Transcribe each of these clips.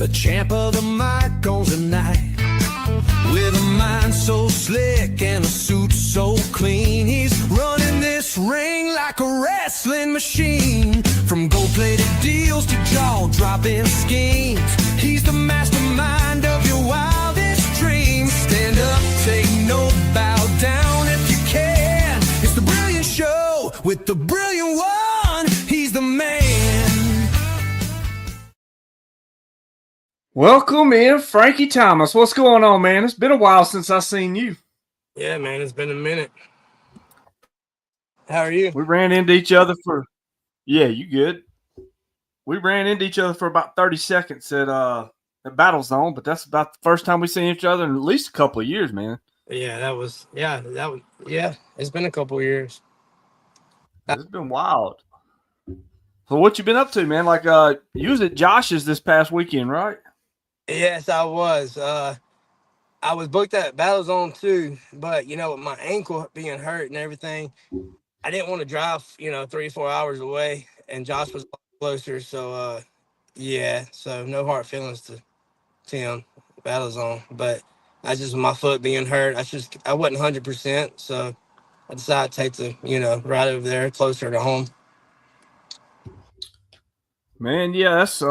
The champ of the mic owns the night. With a mind so slick and a suit so clean, he's running this ring like a wrestling machine. From gold-plated deals to jaw-dropping schemes, he's the mastermind of your wildest dreams. Stand up, take note, bow down if you can. It's the Brilliant Show with the Brilliant One. He's the man. Welcome in, Frankie Thomas. What's going on, man? It's been a while since I've seen you. Yeah, man, it's been a minute. How are you? We ran into each other for, you good? We ran into each other for about 30 seconds at Battle Zone, but that's about the first time we've seen each other in at least a couple of years, man. Yeah, it's been a couple of years. It's been wild. So what you been up to, man? Like, you was at Josh's this past weekend, right? Yes, I was. I was booked at Battle Zone 2, but, with my ankle being hurt and everything, I didn't want to drive, 3-4 hours away, and Josh was closer, so, so no hard feelings to Tim, Battle Zone, but I just, my foot being hurt, I wasn't 100%, so I decided to take the, right over there, closer to home. Man, yeah, that's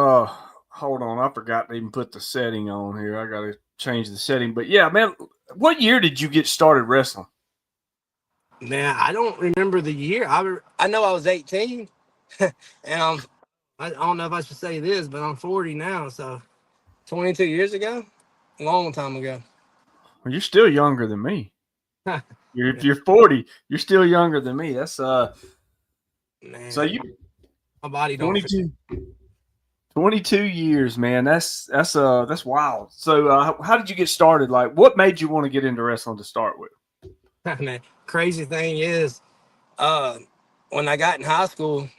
hold on, I forgot to even put the setting on here. I gotta change the setting. But yeah, man, what year did you get started wrestling? Man, I don't remember the year. I know I was 18, and I don't know if I should say this, but I'm 40 now, so 22 years ago, a long time ago. Well, you're still younger than me. You're 40. You're still younger than me. That's Man, so you my body don't 22 years, man. That's wild. So how did you get started? Like, what made you want to get into wrestling to start with? Man, crazy thing is, when I got in high school,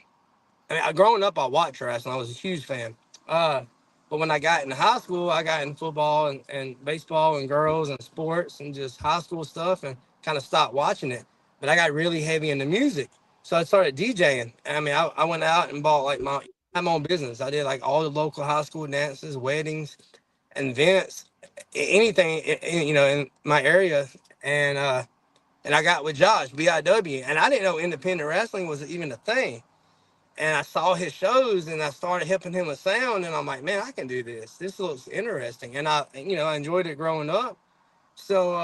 growing up, I watched wrestling. I was a huge fan. But when I got in high school, I got in football and baseball and girls and sports and just high school stuff and kind of stopped watching it. But I got really heavy into music. So I started DJing. I went out and bought like my own business. I did like all the local high school dances, weddings, events, anything, in my area. And I got with Josh, BIW. And I didn't know independent wrestling was even a thing. And I saw his shows and I started helping him with sound. And I'm like, man, I can do this. This looks interesting. And I enjoyed it growing up. So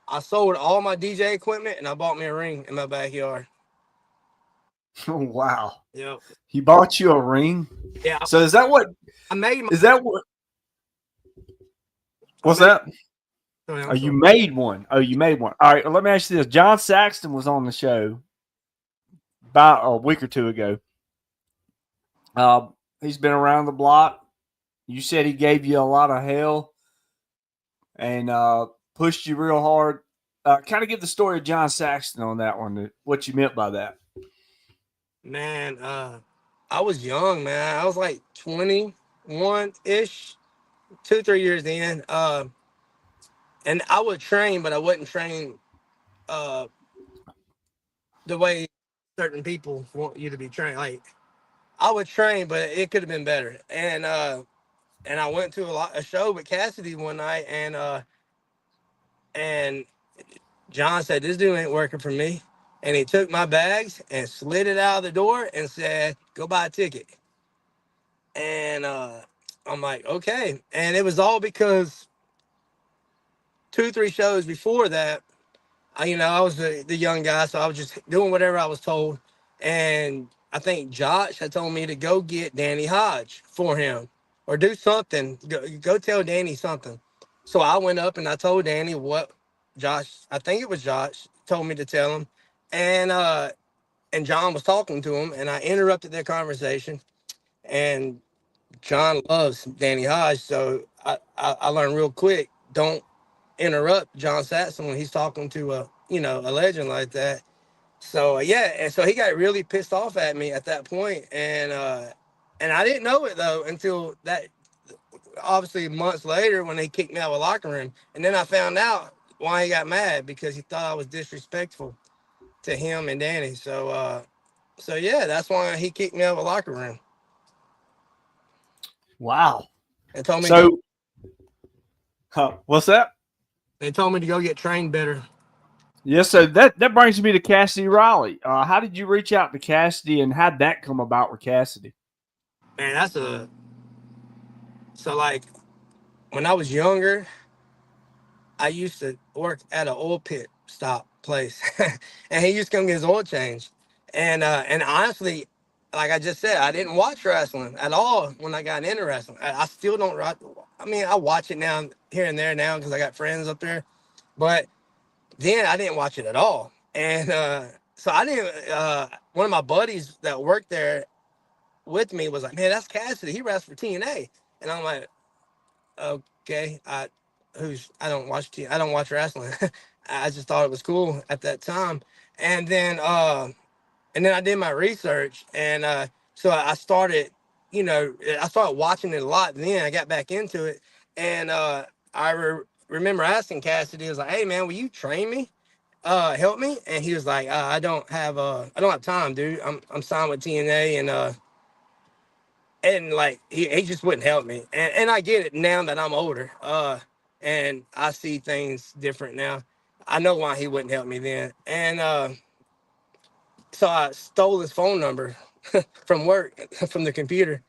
I sold all my DJ equipment and I bought me a ring in my backyard. Oh, wow. Yep. He bought you a ring? Yeah. So is that what I made? Is that what? What's that? Oh, you made one. Oh, you made one. All right. Let me ask you this. John Saxton was on the show about a week or two ago. He's been around the block. You said he gave you a lot of hell and pushed you real hard. Kind of give the story of John Saxton on that one. What you meant by that? Man, I was young, man. I was like 21-ish, 2-3 years in. And I would train, but I wouldn't train the way certain people want you to be trained. Like, I would train, but it could have been better. And I went to a show with Cassidy one night, and John said, "This dude ain't working for me." And he took my bags and slid it out of the door and said, "Go buy a ticket." And I'm like, okay. And it was all because 2-3 shows before that, I was the young guy, so I was just doing whatever I was told. And I think Josh had told me to go get Danny Hodge for him or do something. Go tell Danny something. So I went up and I told Danny what I think it was Josh, told me to tell him. And John was talking to him, and I interrupted their conversation. And John loves Danny Hodge, so I learned real quick, don't interrupt John Saxon when he's talking to a legend like that. So and so he got really pissed off at me at that point, and I didn't know it though until that obviously months later when they kicked me out of the locker room, and then I found out why he got mad, because he thought I was disrespectful to him and Danny. So that's why he kicked me out of the locker room. Wow. and told me to go. So, what's that? They told me to go get trained better. Yes, so that brings me to Cassidy Riley. How did you reach out to Cassidy, and how'd that come about with Cassidy? Man, so like when I was younger, I used to work at an oil pit stop place, and he used to come get his oil change. And honestly, like I just said, I didn't watch wrestling at all when I got into wrestling. I still don't. I mean, I watch it now here and there now because I got friends up there, but then I didn't watch it at all. And so I didn't. One of my buddies that worked there with me was like, "Man, that's Cassidy. He wrestles for TNA." And I'm like, okay, I don't watch I don't watch wrestling. I just thought it was cool at that time. And then I did my research, and so I started, I started watching it a lot. And then I got back into it, and remember asking Cassidy, I was like, "Hey man, will you train me? Help me?" And he was like, I don't have time, dude. I'm signed with TNA, and like he just wouldn't help me. And I get it now that I'm older, and I see things different now. I know why he wouldn't help me then. And so I stole his phone number from work, from the computer,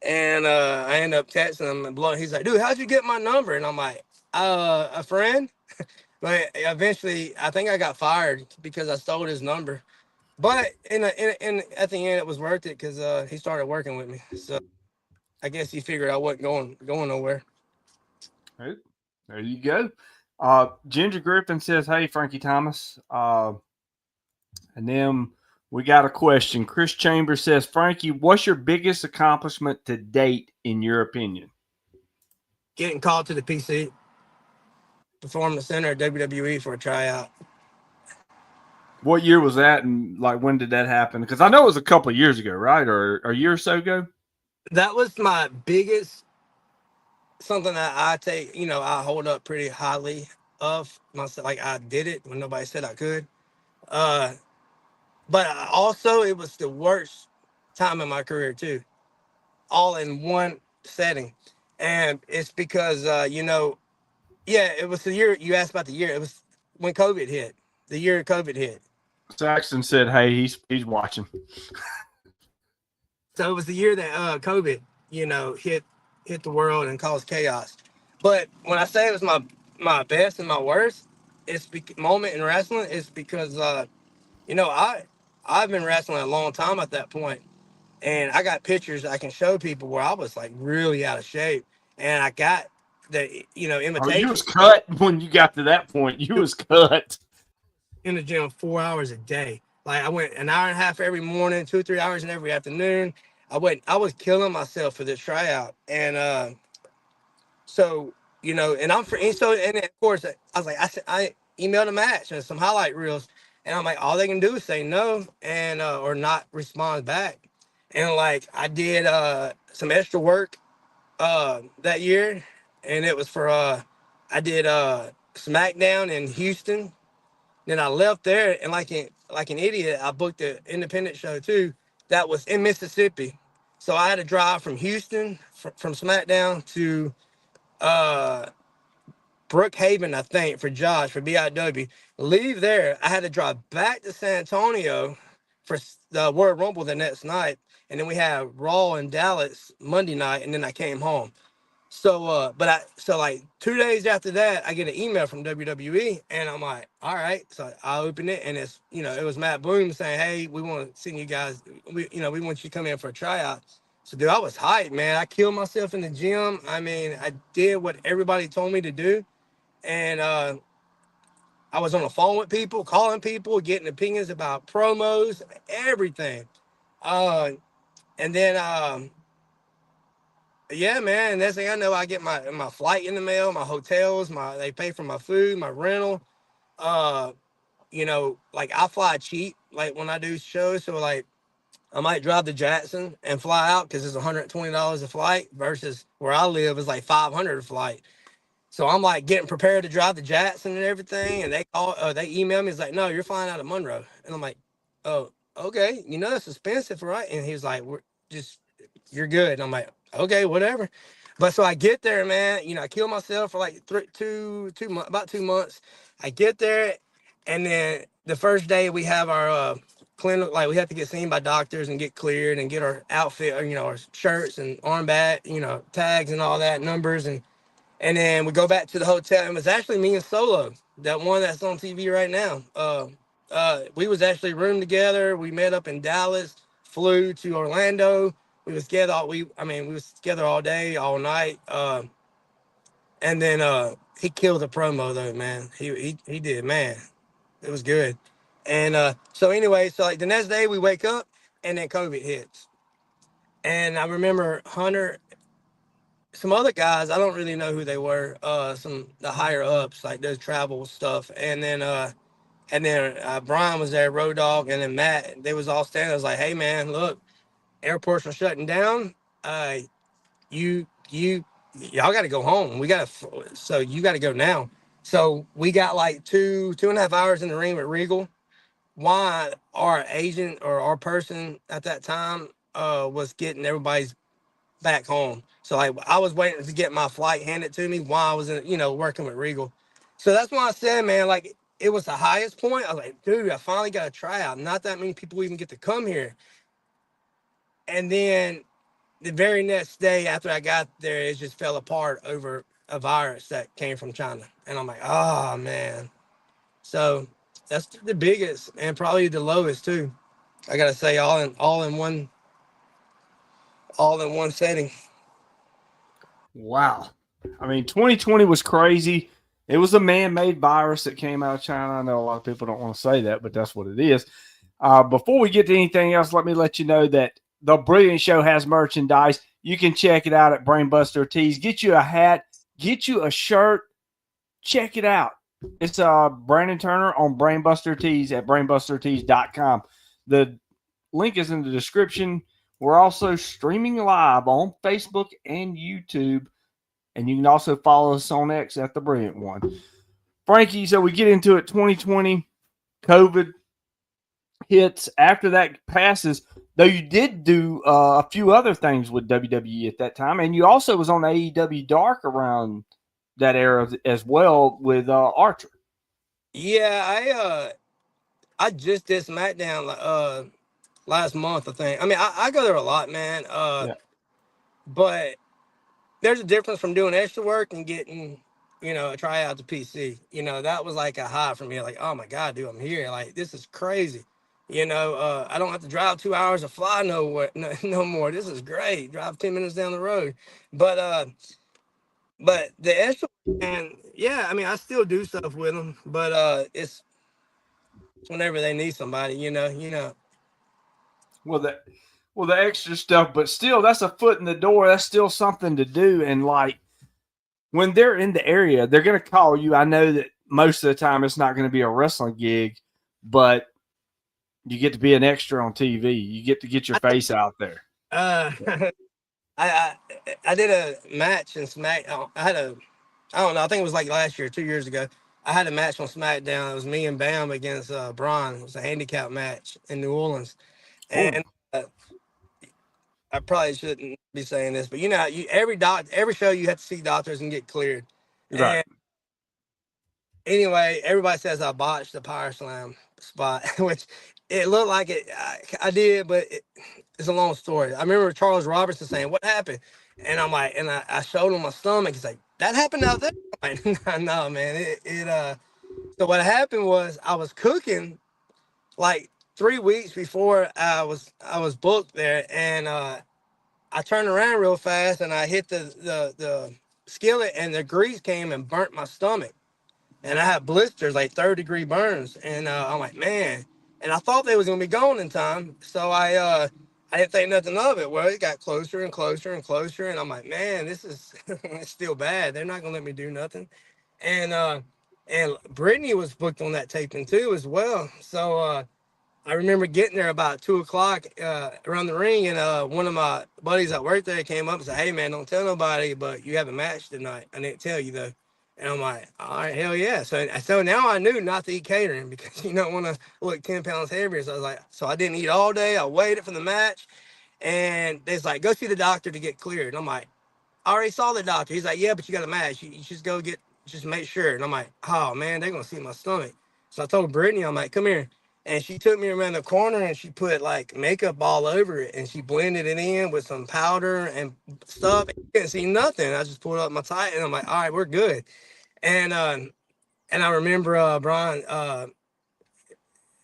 and I ended up texting him and blowing. He's like, "Dude, how'd you get my number?" And I'm like, "A friend." But eventually I think I got fired because I stole his number. But at the end it was worth it because he started working with me. So I guess he figured I wasn't going nowhere. Hey, there you go. Ginger Griffin says, "Hey, Frankie Thomas." And then we got a question. Chris Chambers says, "Frankie, what's your biggest accomplishment to date, in your opinion?" Getting called to the PC Performance Center at WWE for a tryout. What year was that, and like when did that happen? Because I know it was a couple of years ago, right, or a year or so ago. That was my biggest, something that I take, I hold up pretty highly of myself. Like I did it when nobody said I could. Uh, but also it was the worst time in my career too, all in one setting. And it's because, yeah, it was the year you asked about the year. It was when COVID hit, the year COVID hit. Saxton said, "Hey, he's watching." So it was the year that COVID, hit the world and caused chaos. But when I say it was my best and my worst, moment in wrestling is because you know I I've been wrestling a long time at that point, and I got pictures I can show people where I was like really out of shape, and I got the Oh, you invitation was cut when you got to that point. You was cut. in the gym 4 hours a day. Like I went an hour and a half every morning, 2 or 3 hours in every afternoon. I was killing myself for this tryout. And so, and and of course I was like, I emailed a match and some highlight reels, and I'm like, all they can do is say no and or not respond back. And like I did some extra work that year, and it was for I did SmackDown in Houston. Then I left there, and like an idiot, I booked an independent show too that was in Mississippi. So I had to drive from Houston from SmackDown to uh, Brookhaven, I think, for Josh for BIW. Leave there, I had to drive back to San Antonio for the World Rumble the next night, and then we had Raw in Dallas Monday night, and then I came home. So, so like 2 days after that, I get an email from WWE, and I'm like, all right. So I open it, and it was Matt Boone saying, hey, we want to send you guys, we want you to come in for a tryout. So, dude, I was hyped, man. I killed myself in the gym. I mean, I did what everybody told me to do, and I was on the phone with people, calling people, getting opinions about promos, everything. Uh, and then Yeah, man. Next thing I know, I get my flight in the mail, my hotels, they pay for my food, my rental. Uh, like I fly cheap, like when I do shows. So like I might drive to Jackson and fly out because it's $120 a flight versus where I live is like 500 a flight. So I'm like getting prepared to drive to Jackson and everything, and they email me. It's like, no, you're flying out of Monroe, and I'm like, oh, okay. It's expensive, right? And he's like, we're just, you're good. And I'm like, okay, whatever. But so I get there, man. I kill myself for like about 2 months. I get there, and then the first day we have our clinic. Like we have to get seen by doctors and get cleared and get our outfit, or, our shirts and armband, tags and all that, numbers, and then we go back to the hotel. It was actually me and Solo, that one that's on TV right now. We was actually roomed together. We met up in Dallas, flew to Orlando. We was together we was together all day, all night. And then he killed the promo though, man. He did, man. It was good. And so anyway, so like the next day we wake up and then COVID hits. And I remember Hunter, some other guys, I don't really know who they were. Some the higher ups, like those travel stuff. And then Brian was there, Road Dog, and then Matt. They was all standing. I was like, "Hey, man, look, airports are shutting down. Uh, you y'all got to go home. So you got to go now." So we got like 2.5 hours in the ring with Regal. Why our agent or our person at that time was getting everybody's back home. So I was waiting to get my flight handed to me while I was working with Regal. So that's why I said, man, like it was the highest point. I was like, dude, I finally got a tryout. Not that many people even get to come here. And then the very next day after I got there, it just fell apart over a virus that came from China. And I'm like, oh man. So that's the biggest and probably the lowest too. I gotta say, all in one setting. Wow. I mean, 2020 was crazy. It was a man-made virus that came out of China. I know a lot of people don't want to say that, but that's what it is. Before we get to anything else, let me let you know that the Brilliant Show has merchandise. You can check it out at Brainbuster Tees. Get you a hat, get you a shirt. Check it out. It's Brandon Turner on Brainbuster Tees at brainbustertees.com. The link is in the description. We're also streaming live on Facebook and YouTube. And you can also follow us on X at The Brilliant One. Frankie, so we get into it, 2020, COVID hits. After that passes, though you did do a few other things with WWE at that time, and you also was on AEW Dark around that era as well with Archer. Yeah, I just did SmackDown last month, I think. I mean, I go there a lot, man. Yeah. But there's a difference from doing extra work and getting, a tryout to PC. That was like a high for me. Like, oh my God, dude, I'm here. Like, this is crazy. I don't have to drive 2 hours to fly nowhere, no more. This is great. Drive 10 minutes down the road. But the extra, and yeah, I mean, I still do stuff with them, but it's whenever they need somebody. Well, the extra stuff, but still, that's a foot in the door. That's still something to do. And like when they're in the area, they're going to call you. I know that most of the time it's not going to be a wrestling gig, but you get to be an extra on TV. You get to get your face out there. Uh, I I did a match in Smack. I don't know. I think it was like last year, 2 years ago. I had a match on SmackDown. It was me and Bam against Braun. It was a handicap match in New Orleans, Oh, and I probably shouldn't be saying this, but every show you have to see doctors and get cleared. right. And anyway, everybody says I botched the power slam spot, which it looked like it. I did, but it's a long story. I remember Charles Robertson saying, "What happened?" And I'm like, and I showed him my stomach. He's like, "That happened out there." I'm like, no, man. So what happened was I was cooking like 3 weeks before I was booked there, and I turned around real fast and I hit the skillet, and the grease came and burnt my stomach, and I had blisters, like 3rd-degree burns, and I'm like, man, and I thought they was gonna be gone in time, so I didn't think nothing of it. Well, it got closer and closer and closer, and I'm like, man, this is it's still bad. They're not gonna let me do nothing, and Brittany was booked on that taping too as well, so. I remember getting there about 2 o'clock around the ring, and one of my buddies at work there came up and said, "Hey man, don't tell nobody, but you have a match tonight. I didn't tell you though." And I'm like, "All right, hell yeah!" So now I knew not to eat catering because you don't want to look 10 pounds heavier. So I was like, so I didn't eat all day. I waited for the match, and they's like, "Go see the doctor to get cleared." And I'm like, I already saw the doctor. He's like, yeah, but you got a match. You just go just make sure. And I'm like, oh man, they're gonna see my stomach. So I told Brittany, I'm like, come here. And she took me around the corner and she put like makeup all over it and she blended it in with some powder and stuff. You couldn't see nothing. I just pulled up my tight and I'm like, all right, we're good. And I remember Brian,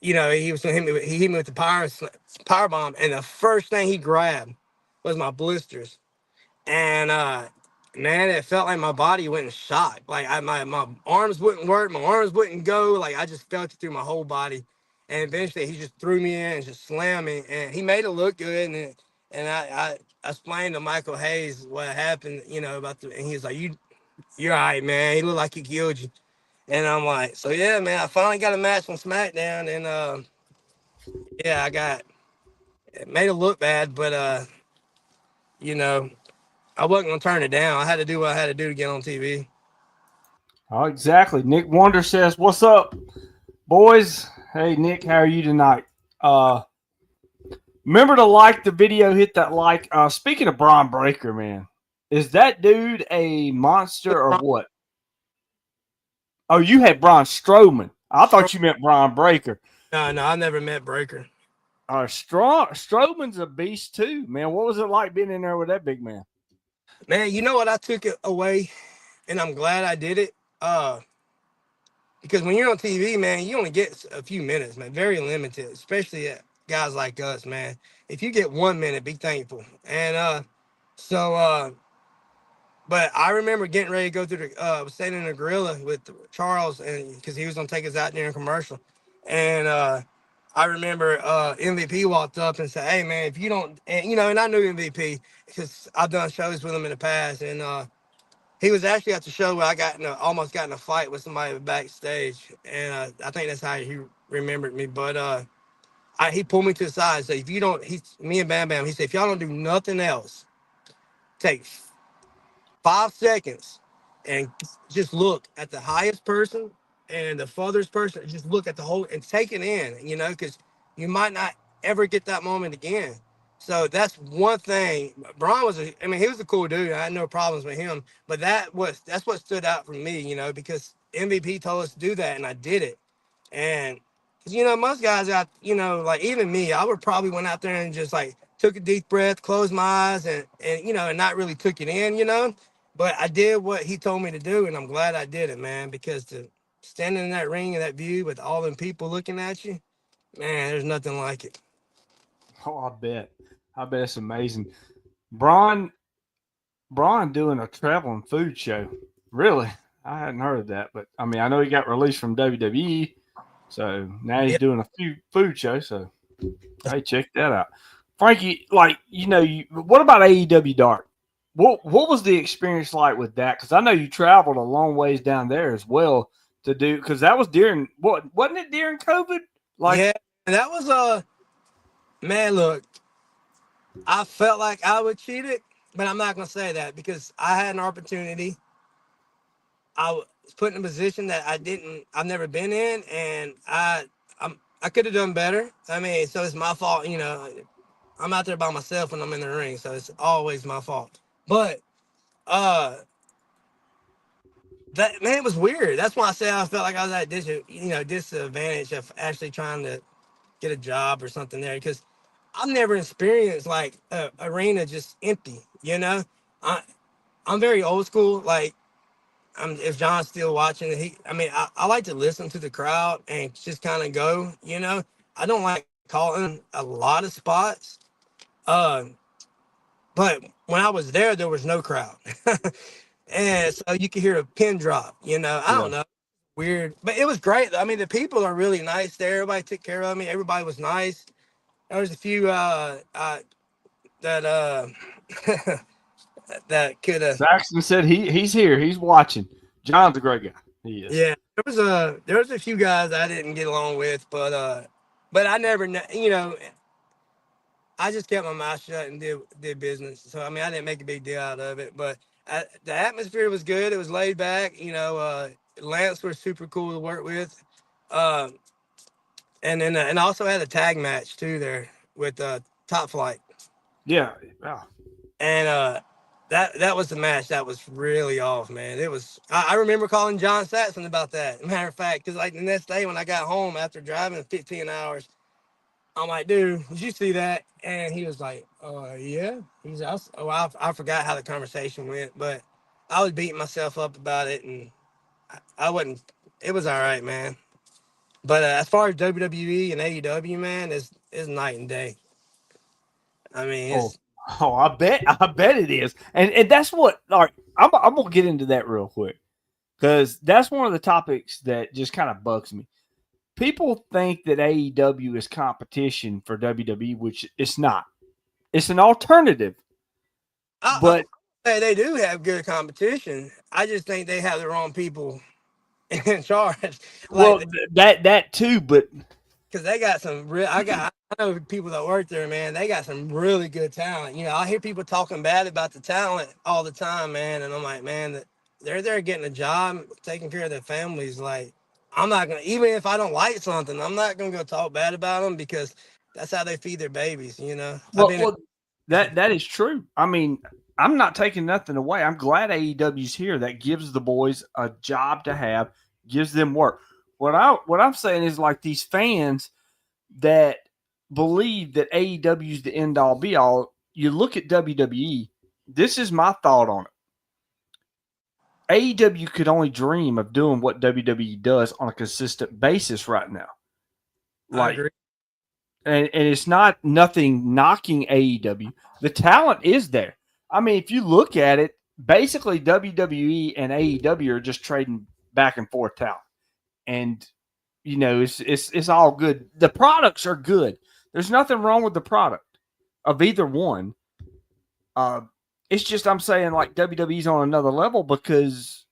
he was he hit me with the power bomb, and the first thing he grabbed was my blisters. And man, it felt like my body went in shock. Like my arms wouldn't work, my arms wouldn't go. Like I just felt it through my whole body. And eventually he just threw me in and just slammed me. And he made it look good. And I explained to Michael Hayes what happened, about and he was like, you're all right, man. He looked like he killed you. And I'm like, so yeah, man, I finally got a match on SmackDown, and yeah, it made it look bad, but you know, I wasn't gonna turn it down. I had to do what I had to do to get on TV. Oh, exactly. Nick Wonder says, "What's up, boys? Hey, Nick, how are you tonight? Uh, remember to like the video. Hit that like. Speaking of Braun Breaker, man, is that dude a monster or what? Oh, you had Braun Strowman. I thought you meant Braun Breaker. No, I never met Breaker. Strowman's a beast too, man. What was it like being in there with that big man? Man, you know what? I took it away, and I'm glad I did it. Because when you're on TV, man, you only get a few minutes, man. Very limited, especially guys like us, man. If you get 1 minute, be thankful. And so but I remember getting ready to go through staying in the gorilla with Charles, and because he was gonna take us out during a commercial, and I remember MVP walked up and said, "Hey man, if you don't," and I knew MVP because I've done shows with him in the past, and he was actually at the show where I almost got in a fight with somebody backstage, and I think that's how he remembered me. But he pulled me to the side and said, "If you don't," me and Bam Bam, he said, "If y'all don't do nothing else, take 5 seconds and just look at the highest person and the furthest person. Just look at the whole and take it in, because you might not ever get that moment again." So that's one thing. Braun he was a cool dude. I had no problems with him, but that's what stood out for me, because MVP told us to do that, and I did it. And most guys like even me, I would probably went out there and just like took a deep breath, closed my eyes, and not really took it in. But I did what he told me to do, and I'm glad I did it, man, because to standing in that ring and that view with all them people looking at you, man, there's nothing like it. Oh, I bet. I bet it's amazing. Braun, Braun doing a traveling food show. Really? I hadn't heard of that, but I mean, I know he got released from WWE, so now he's Yeah. doing a food show. So, hey, check that out. Frankie, like what about AEW Dark? What was the experience like with that? Because I know you traveled a long ways down there as well to do. Because that was during wasn't it during COVID? Like, Yeah, and that was man, look, I felt like I would cheat it, but I'm not gonna say that because I had an opportunity. I was put in a position that I've never been in, and I could have done better. I mean, so it's my fault. I'm out there by myself when I'm in the ring, so it's always my fault. But uh, that man, it was weird. That's why I say I felt like I was at disadvantage of actually trying to get a job or something there because I've never experienced like a arena just empty. I I'm very old school. Like if John's still watching, I like to listen to the crowd and just kind of go. I don't like calling a lot of spots. Uh, but when I was there was no crowd, and so you could hear a pin drop. I yeah, don't know, weird, but it was great. I mean, the people are really nice there. Everybody took care of me. Everybody was nice. There was a few that that could have. Saxon said he's here. He's watching. John's a great guy. He is. Yeah, there was a few guys I didn't get along with, but I never I just kept my mouth shut and did business. So I mean, I didn't make a big deal out of it, but the atmosphere was good. It was laid back. Lance was super cool to work with, uh, and also had a tag match too there with Top Flight. Yeah. Wow. And that was the match that was really off, man. It was. I remember calling John Saxon about that. Matter of fact, because like the next day when I got home after driving 15 hours, I'm like, dude, did you see that? And he was like, yeah. He's also, oh, I forgot how the conversation went, but I was beating myself up about it, and I wasn't. It was all right, man. But as far as WWE and AEW, man, it's night and day. I mean, Oh, it's I bet it is, and that's what. All right, I'm gonna get into that real quick because that's one of the topics that just kind of bugs me. People think that AEW is competition for WWE, which it's not. It's an alternative, I but say they do have good competition. I just think they have the wrong people in charge. well, Like, that too. But because they got some real. I know people that work there, man. They got some really good talent. You know, I hear people talking bad about the talent all the time, man. And I'm like, man, that they're there getting a job, taking care of their families. Like, I'm not gonna, even if I don't like something, I'm not gonna go talk bad about them because that's how they feed their babies. You know, I've well, been. well, that is true. I mean, I'm not taking nothing away. I'm glad AEW's here. That gives the boys a job to have, gives them work. What I'm saying is like these fans that believe that AEW is the end all be all. You look at WWE. This is my thought on it. AEW could only dream of doing what WWE does on a consistent basis right now. I Like, agree. and it's not nothing knocking AEW. The talent is there. I mean, if you look at it, basically WWE and AEW are just trading back and forth talent, and it's all good. The products are good. There's nothing wrong with the product of either one. Uh, it's just I'm saying like WWE's on another level because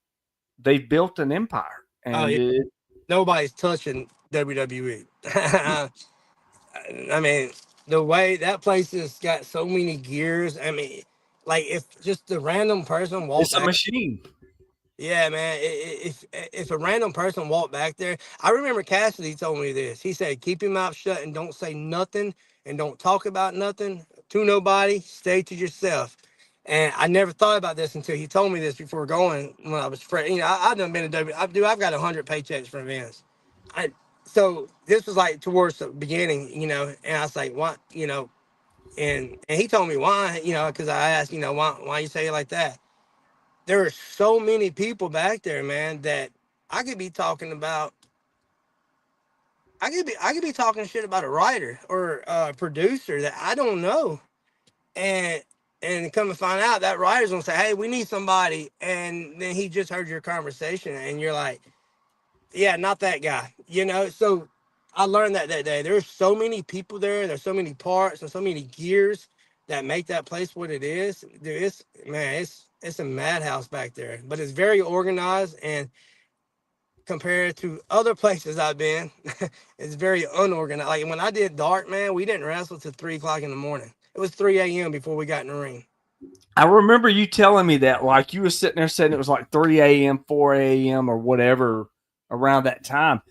they've built an empire, Oh and yeah, nobody's touching WWE. I mean, the way that place has got so many gears. I mean, like if just the random person walked it's a back, machine. yeah, man. If a random person walked back there, I remember Cassidy told me this. He said, "Keep your mouth shut and don't say nothing and don't talk about nothing to nobody. Stay to yourself." And I never thought about this until he told me this before going when I was fresh. You know, I've done been a W. I've got 100 paychecks from Vince. I so this was like towards the beginning, you know, and I was like, what, you know, and he told me why, you know, because I asked, you know, why you say it like that. There are so many people back there, man, that I could be talking about. I could be talking shit about a writer or a producer that I don't know, and come to find out that writer's gonna say, hey, we need somebody, and then he just heard your conversation, and you're like, yeah, not that guy, you know. So I learned that day. There's so many people there. There's so many parts and so many gears that make that place what it is. Dude, it's man, it's a madhouse back there, but it's very organized. And compared to other places I've been, it's very unorganized. Like when I did Dark, man, we didn't wrestle till 3 o'clock in the morning. It was 3 a.m. before we got in the ring. I remember you telling me that, like you were sitting there saying it was like 3 a.m., 4 a.m., or whatever around that time.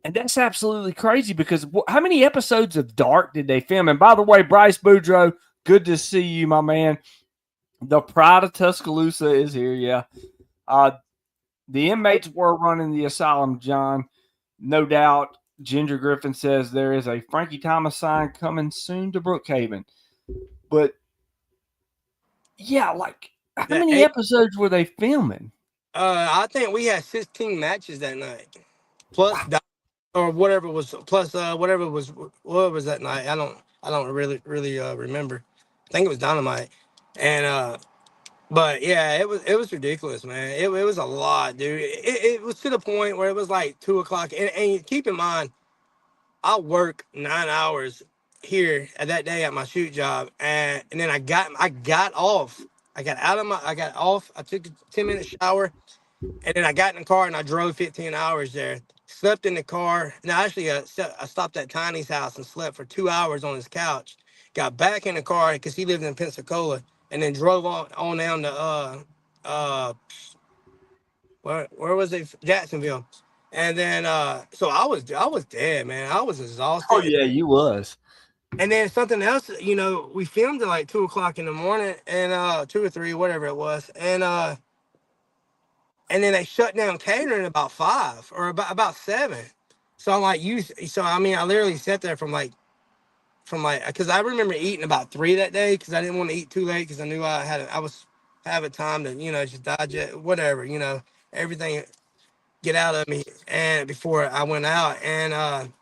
And that's absolutely crazy because how many episodes of Dark did they film? And by the way, Bryce Boudreaux, good to see you, my man. The Pride of Tuscaloosa is here, yeah. Uh, the inmates were running the asylum, John. No doubt. Ginger Griffin says there is a Frankie Thomas sign coming soon to Brookhaven. But yeah, like how Yeah, many episodes were they filming? I think we had 16 matches that night, plus or whatever was plus whatever was what was that night. I don't really remember. I think it was Dynamite, and but yeah, it was ridiculous, man. It was a lot, dude. It was to the point where it was like 2 o'clock, and keep in mind, I work 9 hours here at that day at my shoot job, and then I got off. I got off. I took a 10-minute shower, and then I got in the car and I drove 15 hours there. Slept in the car. And actually, I stopped at Tiny's house and slept for 2 hours on his couch. Got back in the car because he lived in Pensacola, and then drove on down to uh where was it? Jacksonville. And then so I was dead, man. I was Oh exhausted. yeah, you was. And then something else, we filmed at like 2 o'clock in the morning, and 2 or 3, whatever it was, and then they shut down catering about 5 or about 7. So I'm like, so I mean, I literally sat there from because I remember eating about 3 that day because I didn't want to eat too late because I knew I was having time to just digest whatever everything get out of me and before I went out. And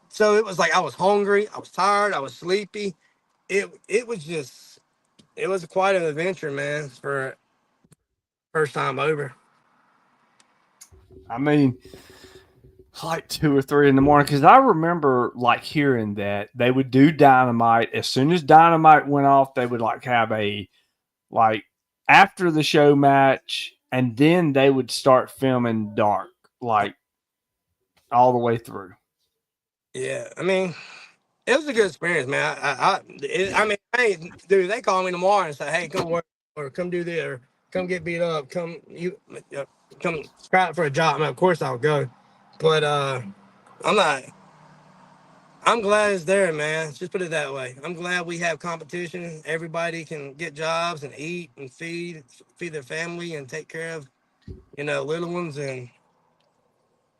so it was like I was hungry, I was tired, I was sleepy. It was quite an adventure, man, for first time over. I mean, it's like 2 or 3 in the morning because I remember like hearing that they would do Dynamite. As soon as Dynamite went off, they would like have a like after the show match, and then they would start filming Dark like all the way through. Yeah, I mean, it was a good experience, man. I mean, hey, dude, they call me tomorrow and say, "Hey, come work or come do this or come get beat up, come try out for a job." I mean, of course I'll go, but I'm not. I'm glad it's there, man. Just put it that way. I'm glad we have competition. Everybody can get jobs and eat and feed their family and take care of little ones. And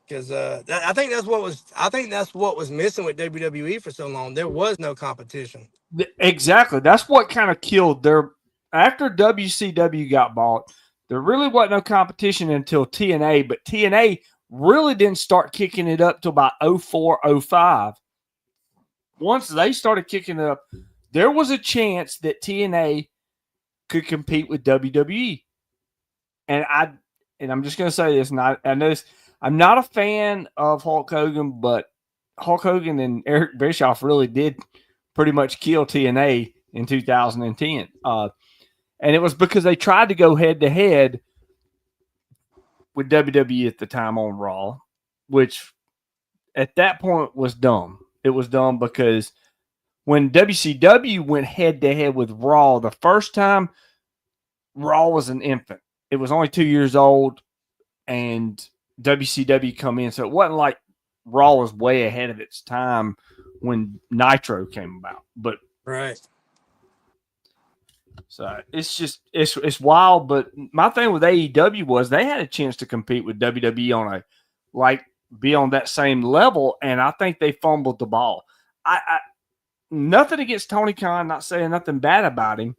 because I think that's what was missing with WWE for so long. There was no competition. Exactly. That's what kind of killed their after WCW got bought. There really wasn't no competition until TNA, but TNA really didn't start kicking it up till about 04, 05. Once they started kicking it up, there was a chance that TNA could compete with WWE. And I'm just gonna say this, and I know this, I'm not a fan of Hulk Hogan, but Hulk Hogan and Eric Bischoff really did pretty much kill TNA in 2010. And it was because they tried to go head to head with WWE at the time on Raw, which at that point was dumb. It was dumb because when WCW went head to head with Raw the first time, Raw was an infant. It was only 2 years old, and WCW come in, so it wasn't like Raw was way ahead of its time when Nitro came about. But Right. so it's just it's wild. But my thing with AEW was they had a chance to compete with WWE on a like be on that same level, and I think they fumbled the ball. I nothing against Tony Khan, not saying nothing bad about him.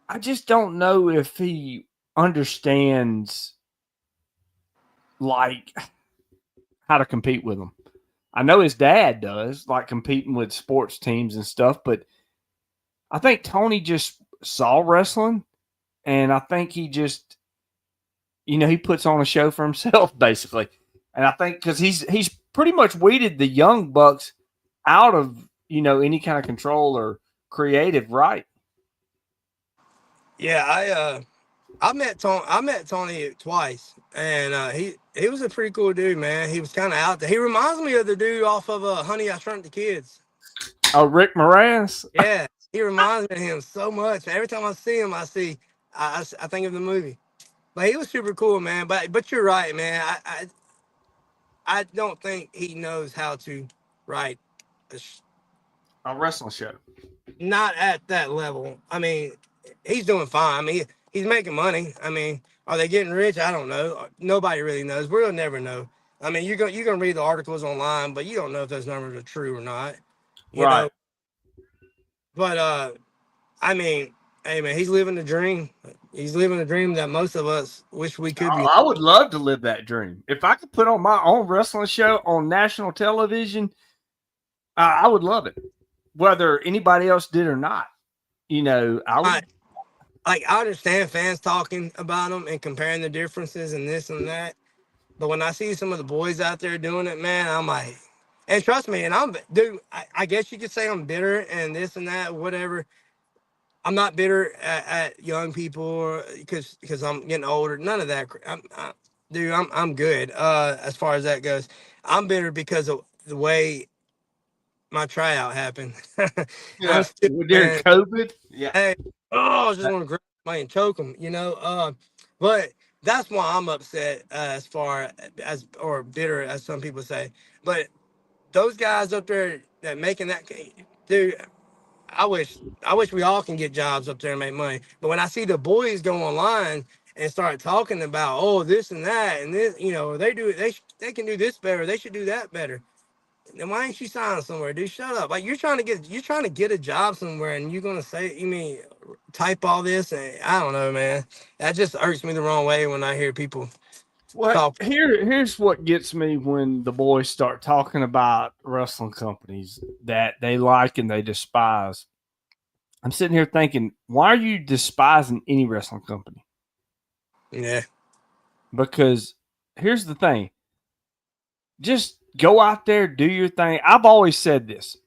I just don't know if he understands like how to compete with them. I know his dad does, like competing with sports teams and stuff, but I think Tony just saw wrestling, and I think he just, he puts on a show for himself basically. And I think because he's pretty much weeded the young bucks out of any kind of control or creative, right? Yeah, I met Tony twice, and he was a pretty cool dude, man. He was kind of out there. He reminds me of the dude off of Honey, I Shrunk the Kids. Oh, Rick Moranis. Yeah, he reminds me of him so much. Every time I see him, I think of the movie. But he was super cool, man. But you're right, man. I don't think he knows how to write A wrestling show. not at that level. I mean, he's doing fine. I mean, he's making money. I mean, are they getting rich? I don't know. Nobody really knows. We'll never know. I mean, you're gonna read the articles online, but you don't know if those numbers are true or not. You Right. know. But I mean, hey man, he's living the dream. He's living a dream that most of us wish we could be. I would love to live that dream. If I could put on my own wrestling show on national television, I would love it. Whether anybody else did or not, I would. I understand fans talking about them and comparing the differences and this and that. But when I see some of the boys out there doing it, man, I'm like, and trust me, and dude, I guess you could say I'm bitter and this and that, whatever. I'm not bitter at young people because I'm getting older. None of that. Dude, I'm good as far as that goes. I'm bitter because of the way my tryout happened. I'm Yeah, still, during man, COVID. Yeah, hey, oh, I just want to grab somebody and choke them, But that's why I'm upset as far as or bitter as some people say. But those guys up there, that making that, dude. I wish we all can get jobs up there and make money. But when I see the boys go online and start talking about, oh, this and that and this, they can do this better, they should do that better. Then why ain't you signing somewhere, dude? Shut up. Like you're trying to get a job somewhere, and you're gonna say, you mean type all this, and I don't know, man. That just irks me the wrong way when I hear people What talk. here's what gets me when the boys start talking about wrestling companies that they like and they despise. I'm sitting here thinking, why are you despising any wrestling company? Yeah, Because here's the thing. Just go out there, do your thing. I've always said this,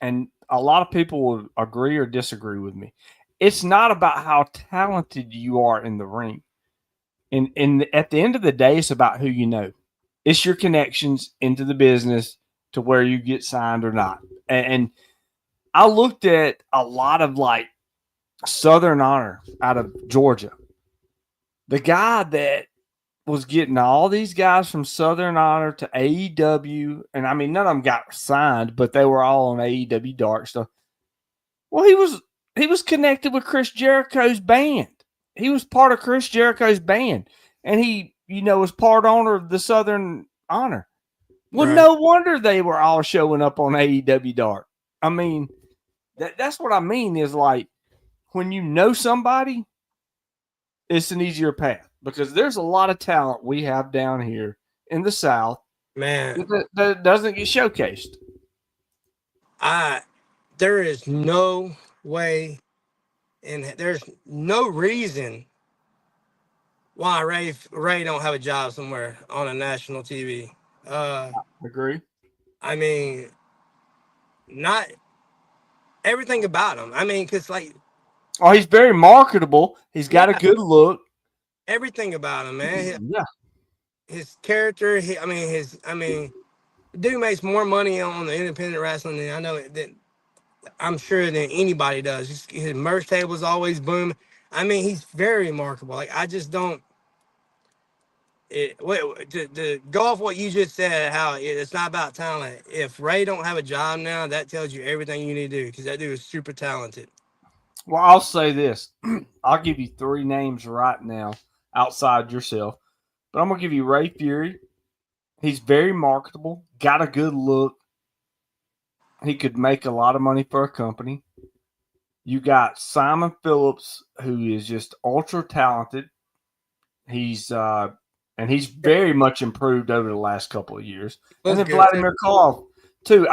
and a lot of people will agree or disagree with me. It's not about how talented you are in the ring. And at the end of the day, it's about who you know. It's your connections into the business to where you get signed or not. And I looked at a lot of like Southern Honor out of Georgia. The guy that was getting all these guys from Southern Honor to AEW, and I mean none of them got signed, but they were all on AEW Dark stuff. Well, he was connected with Chris Jericho's band. He was part of Chris Jericho's band, and he was part owner of the Southern Honor. Well, right, no wonder they were all showing up on AEW Dark. I mean, that's what I mean is like when you know somebody, it's an easier path because there's a lot of talent we have down here in the South man. that doesn't get showcased. I There is no way, and there's no reason why Ray don't have a job somewhere on a national TV. Uh, Agree? I mean, not everything about him. I mean, cause like, Oh, he's very marketable. He's got a yeah, good look. everything about him, man. Yeah. His character. Dude makes more money on the independent wrestling than I know that I'm sure than anybody does. His merch table is always booming. I mean, he's very remarkable. Like I just don't. To go off what you just said, how it's not about talent. If Ray don't have a job now, that tells you everything you need to do because that dude is super talented. Well, I'll say this. I'll give you three names right now outside yourself. But I'm going to give you Ray Fury. He's very marketable, got a good look. He could make a lot of money for a company. You got Simon Phillips, who is just ultra talented. He's and he's very much improved over the last couple of years. And Looks then good too. Vladimir Koloff too.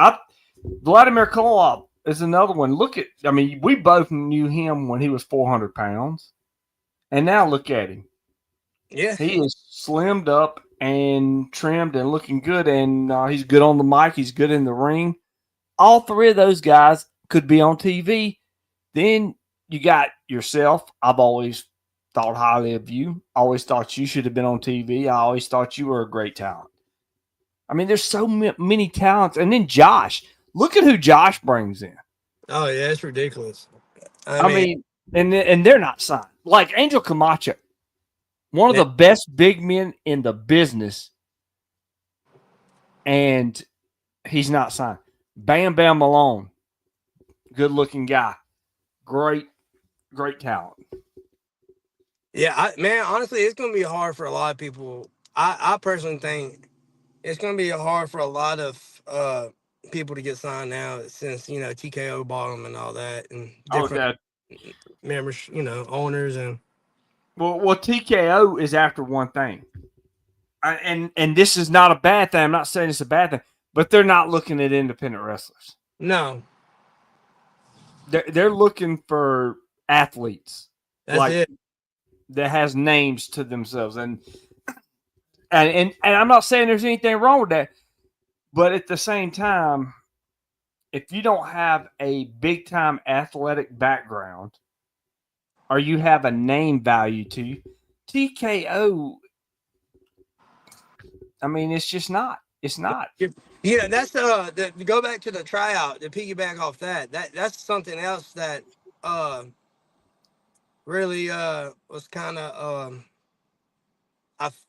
Vladimir Koloff is another one. I mean, we both knew him when he was 400 pounds, and now look at him. Yeah, He is slimmed up and trimmed and looking good, and he's good on the mic. He's good in the ring. All three of those guys could be on TV. Then you got yourself. I've always thought highly of you. Always thought you should have been on TV. I always thought you were a great talent. I mean, there's so many talents. And then Josh. Look at who Josh brings in. oh yeah, it's ridiculous. I I mean, mean, and they're not signed. Like Angel Camacho, one of yeah, the best big men in the business, and he's not signed. Bam Bam Malone, good looking guy, great, great talent. yeah, man. Honestly, it's gonna be hard for a lot of people. I personally think it's gonna be hard for a lot of people to get signed now since TKO bought them and all that, and Oh, different that members, owners and well, TKO is after one thing, and this is not a bad thing. I'm not saying it's a bad thing, but they're not looking at independent wrestlers. no, They're looking for athletes that's like it. that has names to themselves, and I'm not saying there's anything wrong with that, but at the same time, if you don't have a big time athletic background or you have a name value to you, TKO, I mean, it's just not. It's not. That's to go back to the tryout, to piggyback off that's something else that uh really was kind of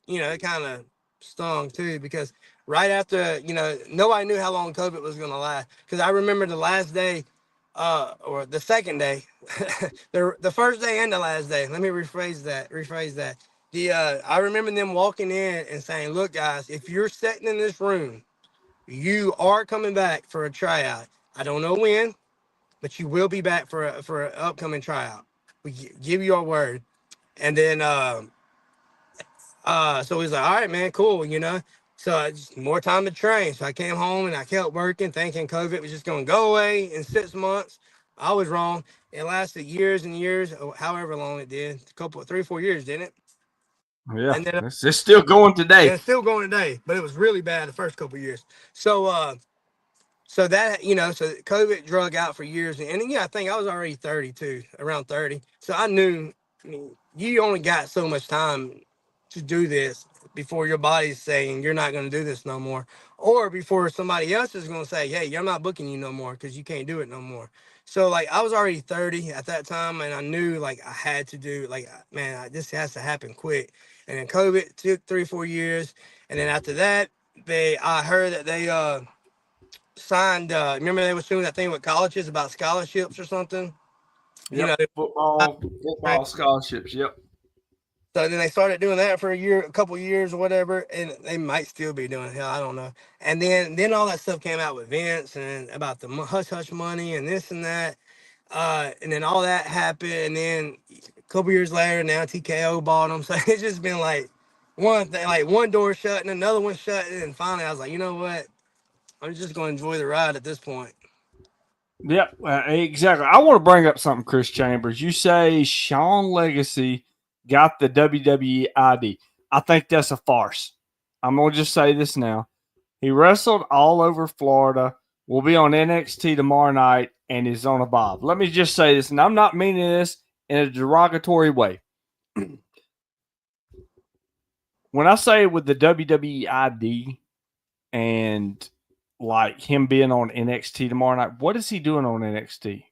it kind of stung too, because right after, nobody knew how long COVID was going to last. Because I remember the last day, or the second day, the first day and the last day. Let me rephrase that. I remember them walking in and saying, "Look, guys, if you're sitting in this room, you are coming back for a tryout. I don't know when, but you will be back for an upcoming tryout. We give you our word." And then so he's like, "All right, man, cool. So just more time to train." So I came home and I kept working, thinking COVID was just going to go away in 6 months. I was wrong. It lasted years and years, however long it did, 3 or 4 years, didn't it? Yeah, And then it's still going today. it's still going today, but it was really bad the first couple of years. So that, so COVID drug out for years. And yeah, I think I was already 32, around 30. So I knew, you only got so much time to do this before your body's saying you're not going to do this no more. Or before somebody else is going to say, "Hey, I'm not booking you no more because you can't do it no more." So like I was already 30 at that time, and I knew like I had to do, like, man, this has to happen quick. And then COVID took 3 or 4 years. And then after that, I heard that they signed, remember they was doing that thing with colleges about scholarships or something, you Yep, know. football scholarships. Yep. So then they started doing that for a couple years or whatever, and they might still be doing it. Hell, I don't know. And then all that stuff came out with Vince and about the hush hush money and this and that. And then all that happened, and then a couple years later, now TKO bought them. So it's just been like one thing, like one door shut and another one shut, and finally I was like, you know what? I'm just going to enjoy the ride at this point. Yep, exactly. I want to bring up something, Chris Chambers. You say Sean Legacy got the WWE ID. I think that's a farce. I'm going to just say this now. He wrestled all over Florida, will be on NXT tomorrow night, and is on a bob. Let me just say this, and I'm not meaning this in a derogatory way. When I say with the WWE ID and like him being on NXT tomorrow night, what is he doing on NXT?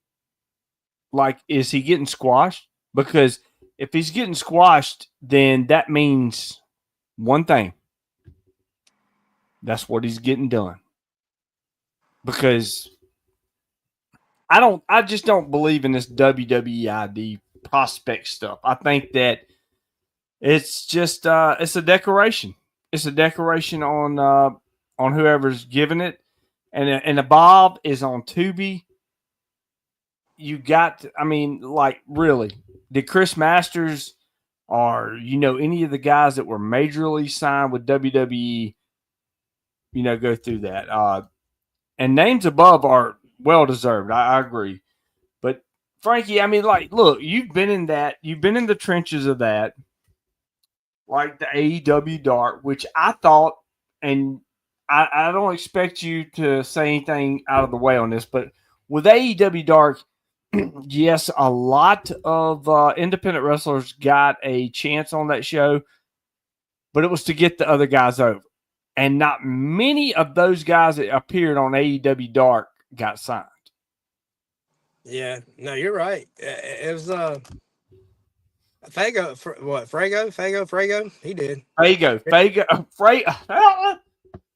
Like, is he getting squashed? Because if he's getting squashed, then that means one thing. That's what he's getting done. Because I just don't believe in this WWE ID prospect stuff. I think that it's just it's a decoration. It's a decoration on whoever's giving it. And the Bob is on Tubi. You got to, I mean, like, really, did Chris Masters or any of the guys that were majorly signed with WWE, go through that? And names above are well deserved. I agree. But Frankie, I mean, like, look, you've been in the trenches of that, like the AEW Dark, which I thought, and I don't expect you to say anything out of the way on this, but with AEW Dark, yes, a lot of independent wrestlers got a chance on that show, but it was to get the other guys over. And not many of those guys that appeared on AEW Dark got signed. Yeah, no, you're right. It was Fago. What, Frago? He did.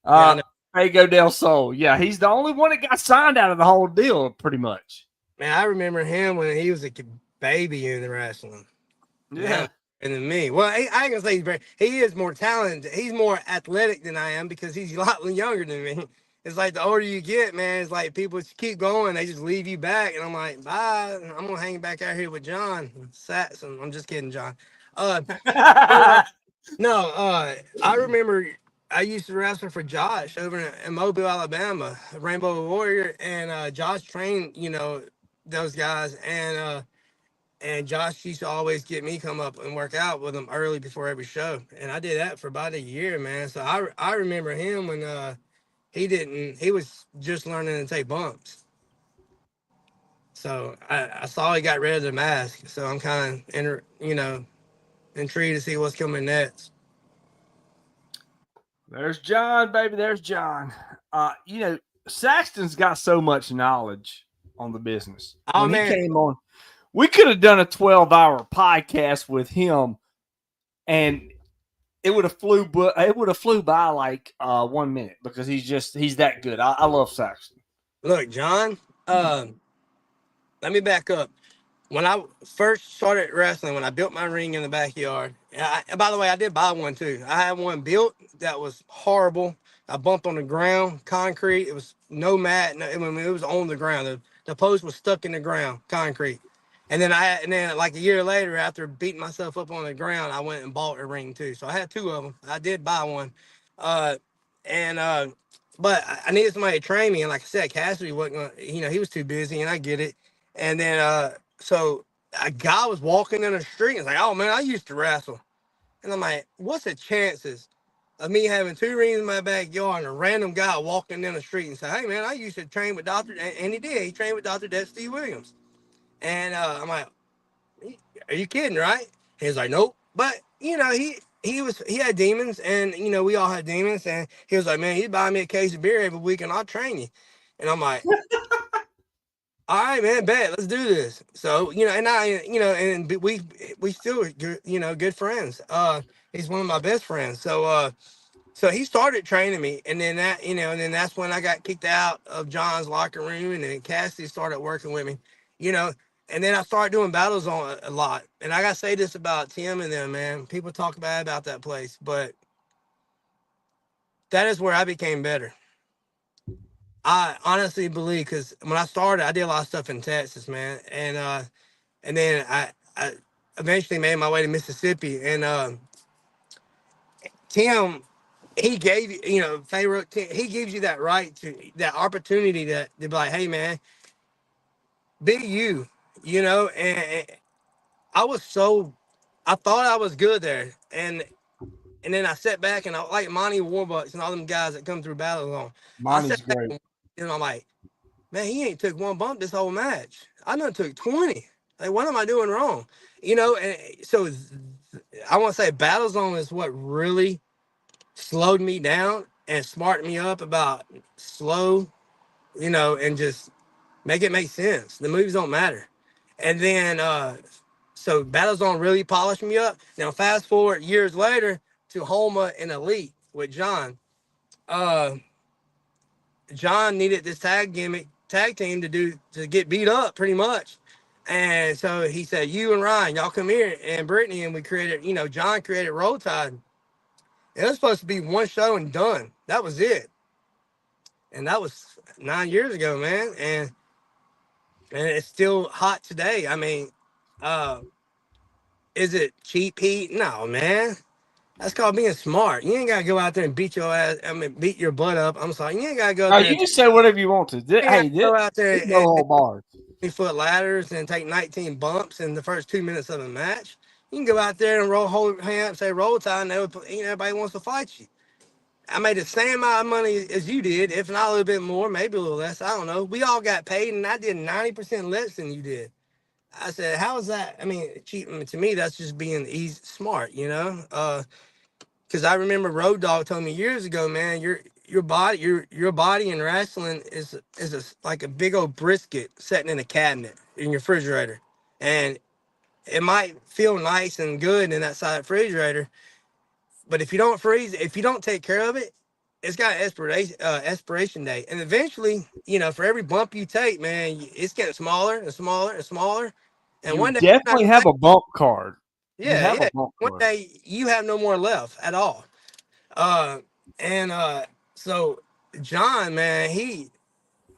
Yeah, I know. Fago del Sol. Yeah, he's the only one that got signed out of the whole deal, pretty much. Man, I remember him when he was a baby in the wrestling. Yeah. And than me. Well, I ain't gonna say he is more talented. He's more athletic than I am because he's a lot younger than me. It's like the older you get, man, it's like people just keep going. They just leave you back. And I'm like, bye. I'm going to hang back out here with John Saxon. I'm just kidding, John. No, I remember I used to wrestle for Josh over in Mobile, Alabama, Rainbow Warrior. And Josh trained, those guys. And Josh used to always get me come up and work out with him early before every show. And I did that for about a year, man. So I remember him when he was just learning to take bumps. So I saw he got rid of the mask. So I'm kind of, intrigued to see what's coming next. There's John, baby. There's John. Saxton's got so much knowledge on the business. Oh, When man. he came on, we could have done a 12-hour podcast with him, and it would have flew by like 1 minute because he's that good. I love Saxon. Look, John. Let me back up. When I first started wrestling, when I built my ring in the backyard, and by the way, I did buy one too. I had one built that was horrible. I bumped on the ground, concrete. It was no mat. No, I mean, it was on the ground. The post was stuck in the ground, concrete. And then like a year later, after beating myself up on the ground, I went and bought a ring too. So I had two of them. I did buy one, uh, and but I needed somebody to train me. And like I said, Cassidy wasn't gonna, he was too busy, and I get it. And then so a guy was walking in the street and was like, "Oh man, I used to wrestle." And I'm like, "What's the chances of me having two rings in my backyard and a random guy walking in the street and say, 'Hey man, I used to train with Doctor,' and he did. He trained with Doctor Steve Williams." And I'm like, "Are you kidding, right?" He's like, "Nope." But he had demons, and we all had demons. And he was like, "Man, he'd buy me a case of beer every week, and I'll train you." And I'm like, "All right, man, bet, let's do this." So and we still are good, good friends. He's one of my best friends. So he started training me, and then and then that's when I got kicked out of John's locker room, and then Cassidy started working with me, you know. And then I started doing battles on a lot. And I gotta say this about Tim and them, man. People talk bad about that place, but that is where I became better. I honestly believe, because when I started, I did a lot of stuff in Texas, man, and then I eventually made my way to Mississippi, and Tim, he gave Pharaoh. He gives you that right to that opportunity to be like, "Hey, man, be you," And I was I thought I was good there, and then I sat back and I like Monty Warbucks and all them guys that come through battles on. I Monty's sat back great. and I'm like, "Man, he ain't took one bump this whole match. I done took 20. Like, what am I doing wrong?" And so I want to say Battle Zone is what really slowed me down and smartened me up about slow, and just make it make sense. The moves don't matter. And then so Battlezone really polished me up. Now fast forward years later to Homa and Elite with John. Uh John needed this tag team to get beat up pretty much. And so he said, "You and Ryan, y'all come here," and Brittany, and we created, John created Roll Tide. It was supposed to be one show and done. That was it. And that was 9 years ago, man. And it's still hot today. I mean, uh, is it cheap heat? No, man. That's called being smart. You ain't gotta go out there and beat your ass. I mean, beat your butt up. I'm sorry. You ain't gotta go out No, there. you just say whatever you want to. You ain't Hey, gotta go out there this no whole and bars. 20-foot ladders and take 19 bumps in the first 2 minutes of a match. You can go out there and hold hand, say roll tide, and everybody wants to fight you. I made the same amount of money as you did, if not a little bit more, maybe a little less. I don't know. We all got paid, and I did 90% less than you did. I said, "How is that?" I mean, cheap. I mean, to me, that's just being easy, smart, Because I remember Road Dogg told me years ago, man, your body in wrestling like a big old brisket sitting in a cabinet in your refrigerator, and it might feel nice and good in that side refrigerator, but if you don't take care of it, it's got expiration date, and eventually, for every bump you take, man, it's getting smaller and smaller and smaller, and You one day you're not definitely gonna have make a bump card. You yeah, have a yeah. bump One card. day you have no more left at all. Uh, and so John, man,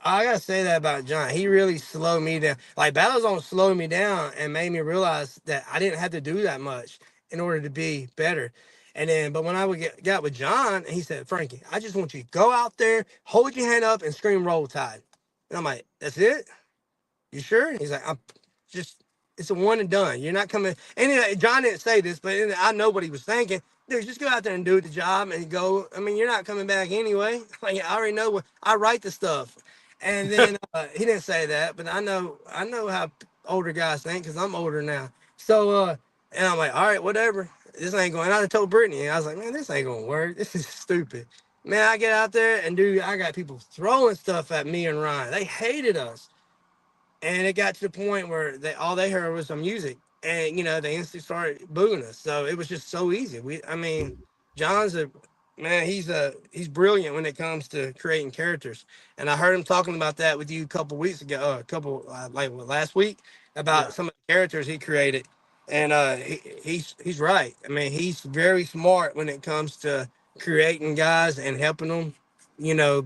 I gotta say that about John. He really slowed me down. Like Battlezone slowed me down and made me realize that I didn't have to do that much in order to be better. And then, but when I got with John, he said, "Frankie, I just want you to go out there, hold your hand up, and scream Roll Tide." And I'm like, "That's it? You sure?" And he's like, "I'm just, it's a one and done. You're not coming." And John didn't say this, but I know what he was thinking. "Dude, just go out there and do the job and go. I mean, you're not coming back anyway. Like, I already know I write the stuff." And then he didn't say that, but I know how older guys think because I'm older now. So, and I'm like, "All right, whatever. This ain't going." I told Brittany, and I was like, "Man, this ain't gonna work. This is stupid." Man, I get out there and I got people throwing stuff at me and Ryan. They hated us. And it got to the point where all they heard was some music, and they instantly started booing us. So it was just so easy. I mean, John's a man. He's brilliant when it comes to creating characters. And I heard him talking about that with you a couple weeks ago, last week, Yeah. about some of the characters he created. And he's right. I mean, he's very smart when it comes to creating guys and helping them,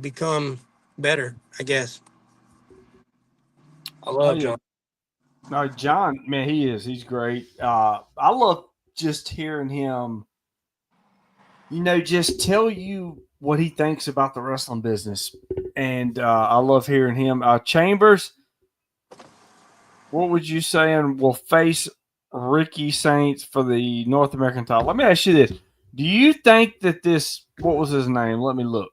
become better. I guess I Oh love yeah. John. No, John, man, he is. He's great. I love just hearing him, just tell you what he thinks about the wrestling business. And I love hearing him. Chambers, what would you say and will face Ricky Saints for the North American title? Let me ask you this. Do you think that what was his name? Let me look.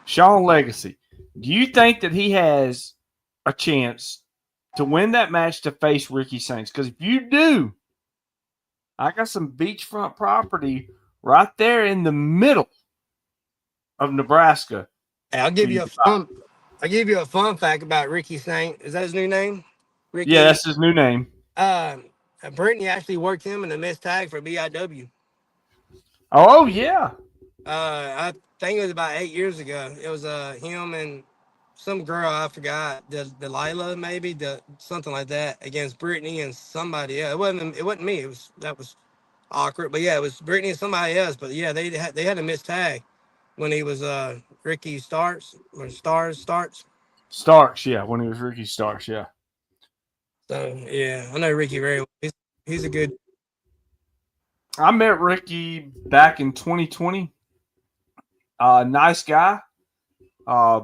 Sean Legacy. Do you think that he has a chance to win that match to face Ricky Saints? Because if you do, I got some beachfront property right there in the middle of Nebraska Hey, I'll for give you you to a buy. fun. I'll give you a fun fact about Ricky Saint. Is that his new name? Yeah, Ricky. that's his new name. Uh, Brittany actually worked him in the missed tag for BIW. Oh yeah. I think it was about 8 years ago. It was him and some girl I forgot, Delilah maybe, something like that, against Brittany and somebody else. It wasn't me. That was awkward. But yeah, it was Brittany and somebody else. But yeah, they had a missed tag when he was Ricky starts. Starks, yeah, when he was Ricky Starks, yeah. So yeah, I know Ricky very well. He's a good. I met Ricky back in 2020. Nice guy. Uh,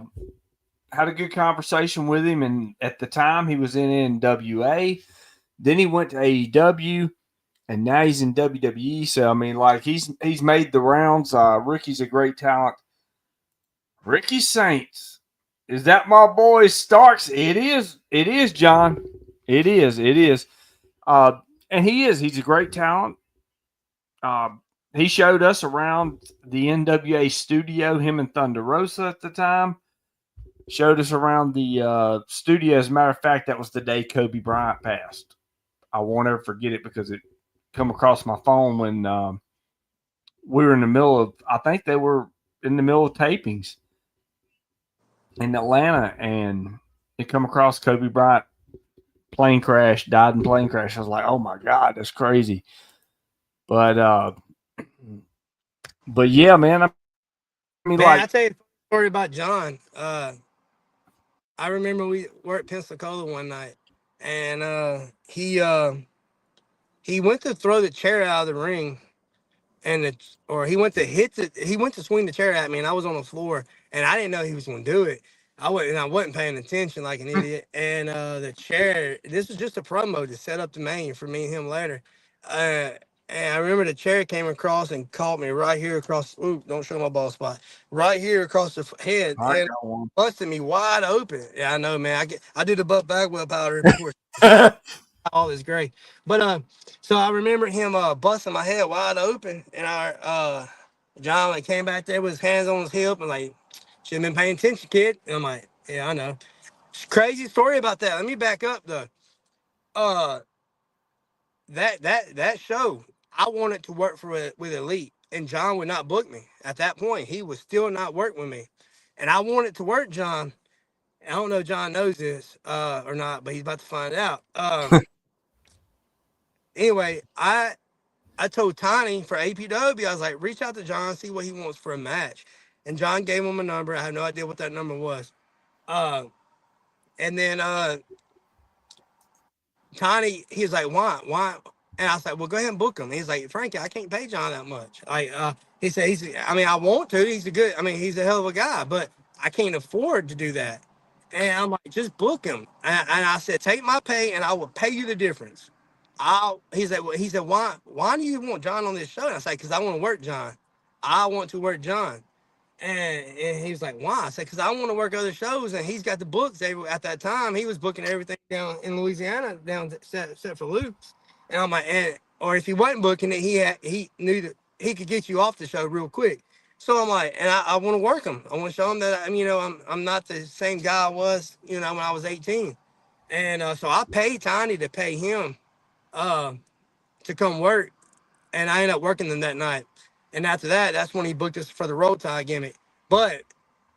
had a good conversation with him, and at the time he was in NWA. Then he went to AEW, and now he's in WWE. So I mean, like he's made the rounds. Ricky's a great talent. Ricky Saints, is that my boy Starks? It is. It is, John. It is. It is. Uh, and he is. He's a great talent. Uh, he showed us around the NWA studio. Him and Thunder Rosa at the time showed us around the studio. As a matter of fact, that was the day Kobe Bryant passed. I won't ever forget it because it come across my phone when we were in the middle of. I think they were in the middle of tapings in Atlanta, and it come across Kobe Bryant plane crash, died in plane crash. I was like, oh my god, that's crazy. But yeah, man. I mean, Man, like, I tell you a story about John. I remember we were at Pensacola one night, and he went to throw the chair out of the ring, or he went to swing the chair at me, and I was on the floor, and I didn't know he was going to do it. I wasn't paying attention like an idiot, and the chair. This was just a promo to set up the main for me and him later. Uh, and I remember the chair came across and caught me right here across. Ooh, don't show my ball spot. Right here across the head, I and got one. busted me wide open. Yeah, I know, man. I do the butt back whip powder before all is great. But so I remember him busting my head wide open, and our John like came back there with his hands on his hip and like, should have been paying attention, kid. And I'm like, yeah, I know. Crazy story about that. Let me back up though. Uh, that show, I wanted to work with Elite, and John would not book me at that point. He was still not working with me, and I wanted to work John. I don't know if John knows this or not, but he's about to find out. Anyway, I told Tiny for APW, I was like, reach out to John, see what he wants for a match. And John gave him a number. I have no idea what that number was. Uh, and then Tiny, he was like, why? Why? And I was like, well, go ahead and book him. He's like, Frankie, I can't pay John that much. He said, I mean, I want to. He's a hell of a guy, but I can't afford to do that. And I'm like, just book him. And I said, take my pay and I will pay you the difference. He said, why do you want John on this show? And I said, because I want to work John. I want to work John. And he was like, why? I said, because I want to work other shows. And he's got the books. At that time, he was booking everything down in Louisiana, down except for Luke's. And I'm like, or if he wasn't booking it, he knew that he could get you off the show real quick. So I'm like, and I want to work him. I want to show him that I'm not the same guy I was, when I was 18. And so I paid Tiny to pay him uh, to come work. and I ended up working them that night. And after that, that's when he booked us for the roll tide gimmick. But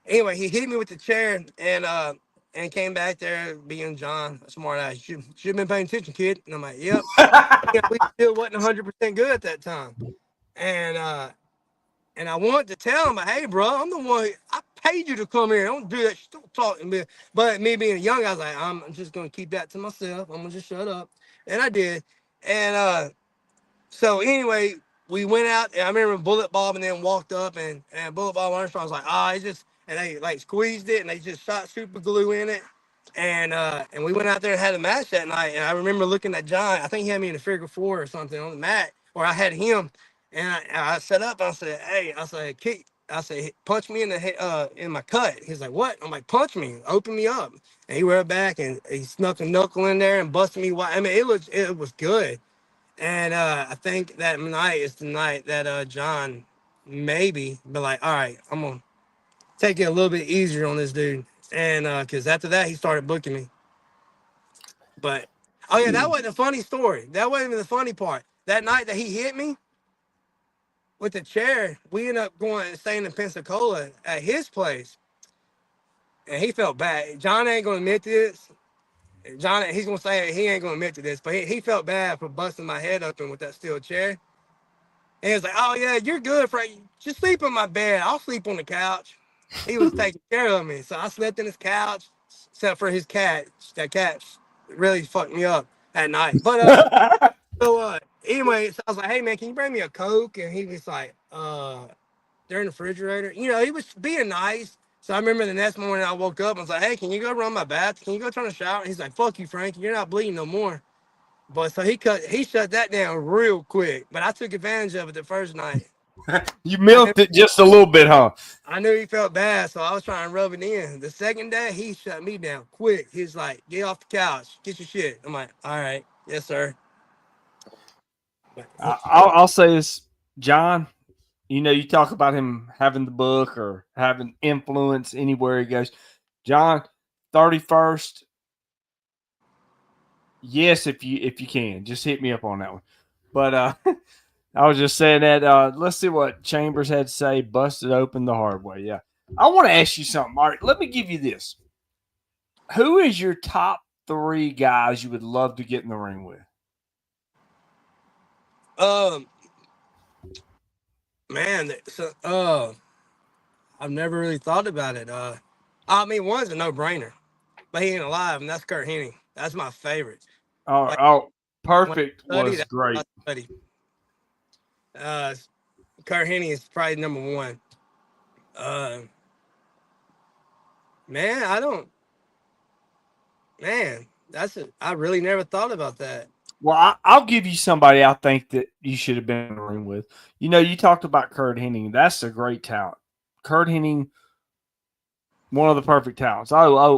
anyway, he hit me with the chair and came back there being John, a smart ass. Should have been paying attention, kid. And I'm like, yep. Yeah, we still wasn't 100% good at that time. And and I wanted to tell him, hey, bro, I'm the one. I paid you to come here. Don't do that. Don't talk to me. But me being young, I was like, I'm just gonna keep that to myself. I'm gonna just shut up. And I did. And so anyway, we went out. And I remember Bullet Bob and then walked up and Bullet Bob Armstrong was like, he just and they like squeezed it and they just shot super glue in it. And we went out there and had a match that night. And I remember looking at John. I think he had me in a figure four or something on the mat, or I had him. And I set up. I said, "Hey," I said, "Kick." I said, "Punch me in the head, in my cut." He's like, "What?" I'm like, "Punch me, open me up." And he went back and he snuck a knuckle in there and busted me wide. I mean, it was good. And I think that night is the night that John maybe be like, "All right, I'm gonna take it a little bit easier on this dude." And because after that, he started booking me. But oh yeah, that wasn't a funny story. That wasn't even the funny part. That night that he hit me with the chair, we ended up going and staying in Pensacola at his place, and he felt bad. John ain't gonna admit to this. John, he's gonna say he ain't gonna admit to this, but he felt bad for busting my head open with that steel chair. And he was like, "Oh yeah, you're good, Frank. Just sleep in my bed. I'll sleep on the couch." He was taking care of me, so I slept in his couch, except for his cat. That cat really fucked me up at night. But anyway, so I was like, "Hey man, can you bring me a Coke?" And he was like, they're in the refrigerator. You know, he was being nice. So I remember the next morning I woke up and was like, "Hey, can you go run my bath? Can you go turn a shower?" And he's like, "Fuck you, Frank. You're not bleeding no more." But so he shut that down real quick. But I took advantage of it the first night. You milked it just a little bit, huh? I knew he felt bad, so I was trying to rub it in. The second day, he shut me down quick. He's like, "Get off the couch. Get your shit." I'm like, "All right. Yes, sir." I'll say this, John. You know, you talk about him having the book or having influence anywhere he goes. John, 31st. Yes, if you can, just hit me up on that one. But I was just saying that. Let's see what Chambers had to say. Busted open the hard way. Yeah, I want to ask you something, Mark. Let me give you this. Who is your top 3 guys you would love to get in the ring with? Um, man, so I've never really thought about it. I mean, one's a no-brainer, but he ain't alive, and that's Kurt Hennig. That's my favorite. Oh, Like when perfect I study, was that's great. what I study. Uh, Kurt Hennig is probably number one. Uh, man, I don't. Man, I really never thought about that. Well, I'll give you somebody I think that you should have been in the ring with. You know, you talked about Kurt Hennig. That's a great talent. Kurt Hennig, one of the perfect talents.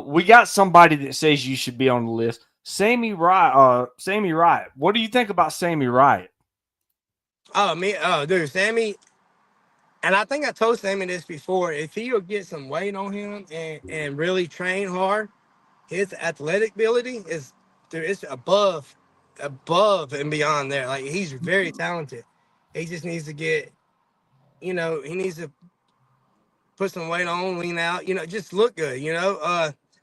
We got somebody that says you should be on the list. Sammy Riot. Sammy Riot. What do you think about Sammy Riot? Dude, Sammy. And I think I told Sammy this before. If he'll get some weight on him and really train hard, his athletic ability is dude, it's above and beyond there. Like he's very talented. He just needs to get, he needs to put some weight on, lean out, just look good,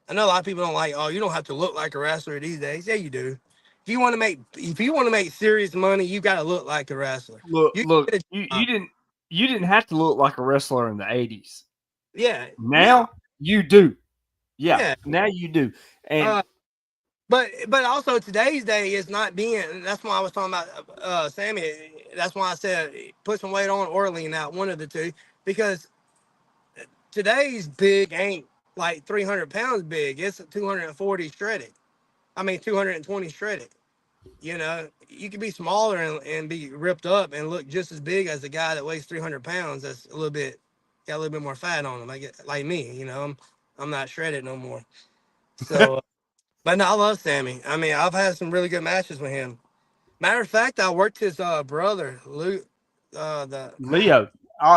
I know a lot of people don't like, oh, you don't have to look like a wrestler these days. Yeah, you do. If you want to make serious money, you gotta look like a wrestler. You can Look. get a job. You didn't have to look like a wrestler in the 80s. Yeah, no, Now you do. Yeah, yeah. now you do. And Uh, but also today's day is not being. That's why I was talking about Sammy. That's why I said put some weight on or lean out, one of the two, because today's big ain't like 300 pounds big. It's 240 shredded. I mean 220 shredded. You can be smaller and be ripped up and look just as big as the guy that weighs 300 pounds. That's got a little bit more fat on him. Like me. I'm not shredded no more. So. But no, I love Sammy. I mean, I've had some really good matches with him. Matter of fact, I worked his brother, Luke, the Leo,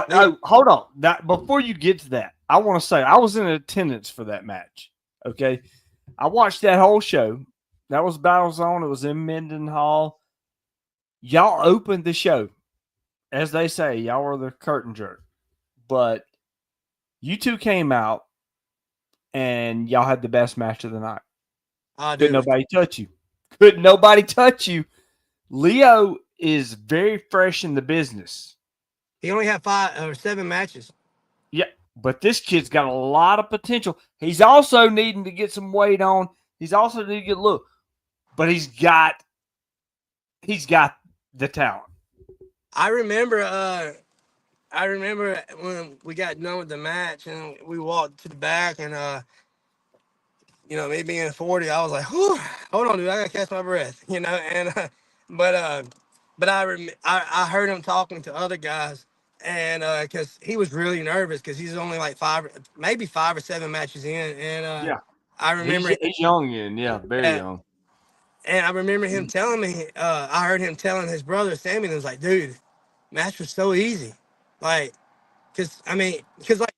Leo. hold on. That before you get to that, I want to say I was in attendance for that match. Okay, I watched that whole show. That was Battle Zone. It was in Mendenhall. Y'all opened the show. as they say, y'all were the curtain jerk. But you two came out and y'all had the best match of the night. Oh, Couldn't dude, nobody touch you. Couldn't nobody touch you. Leo is very fresh in the business. he only had 5 or 7 matches. Yeah, but this kid's got a lot of potential. He's also needing to get some weight on. He's also needing to get look, but he's got the talent. I remember when we got done with the match and we walked to the back and me being 40, I was like, whew, hold on, dude, I gotta catch my breath, and but uh but I heard him talking to other guys and because he was really nervous because he's only like 5 or 7 matches in and Yeah, I he's remember he's young and yeah, very uh, young. and I remember him telling me, I heard him telling his brother Sammy, and was like, dude, match was so easy. Like, like,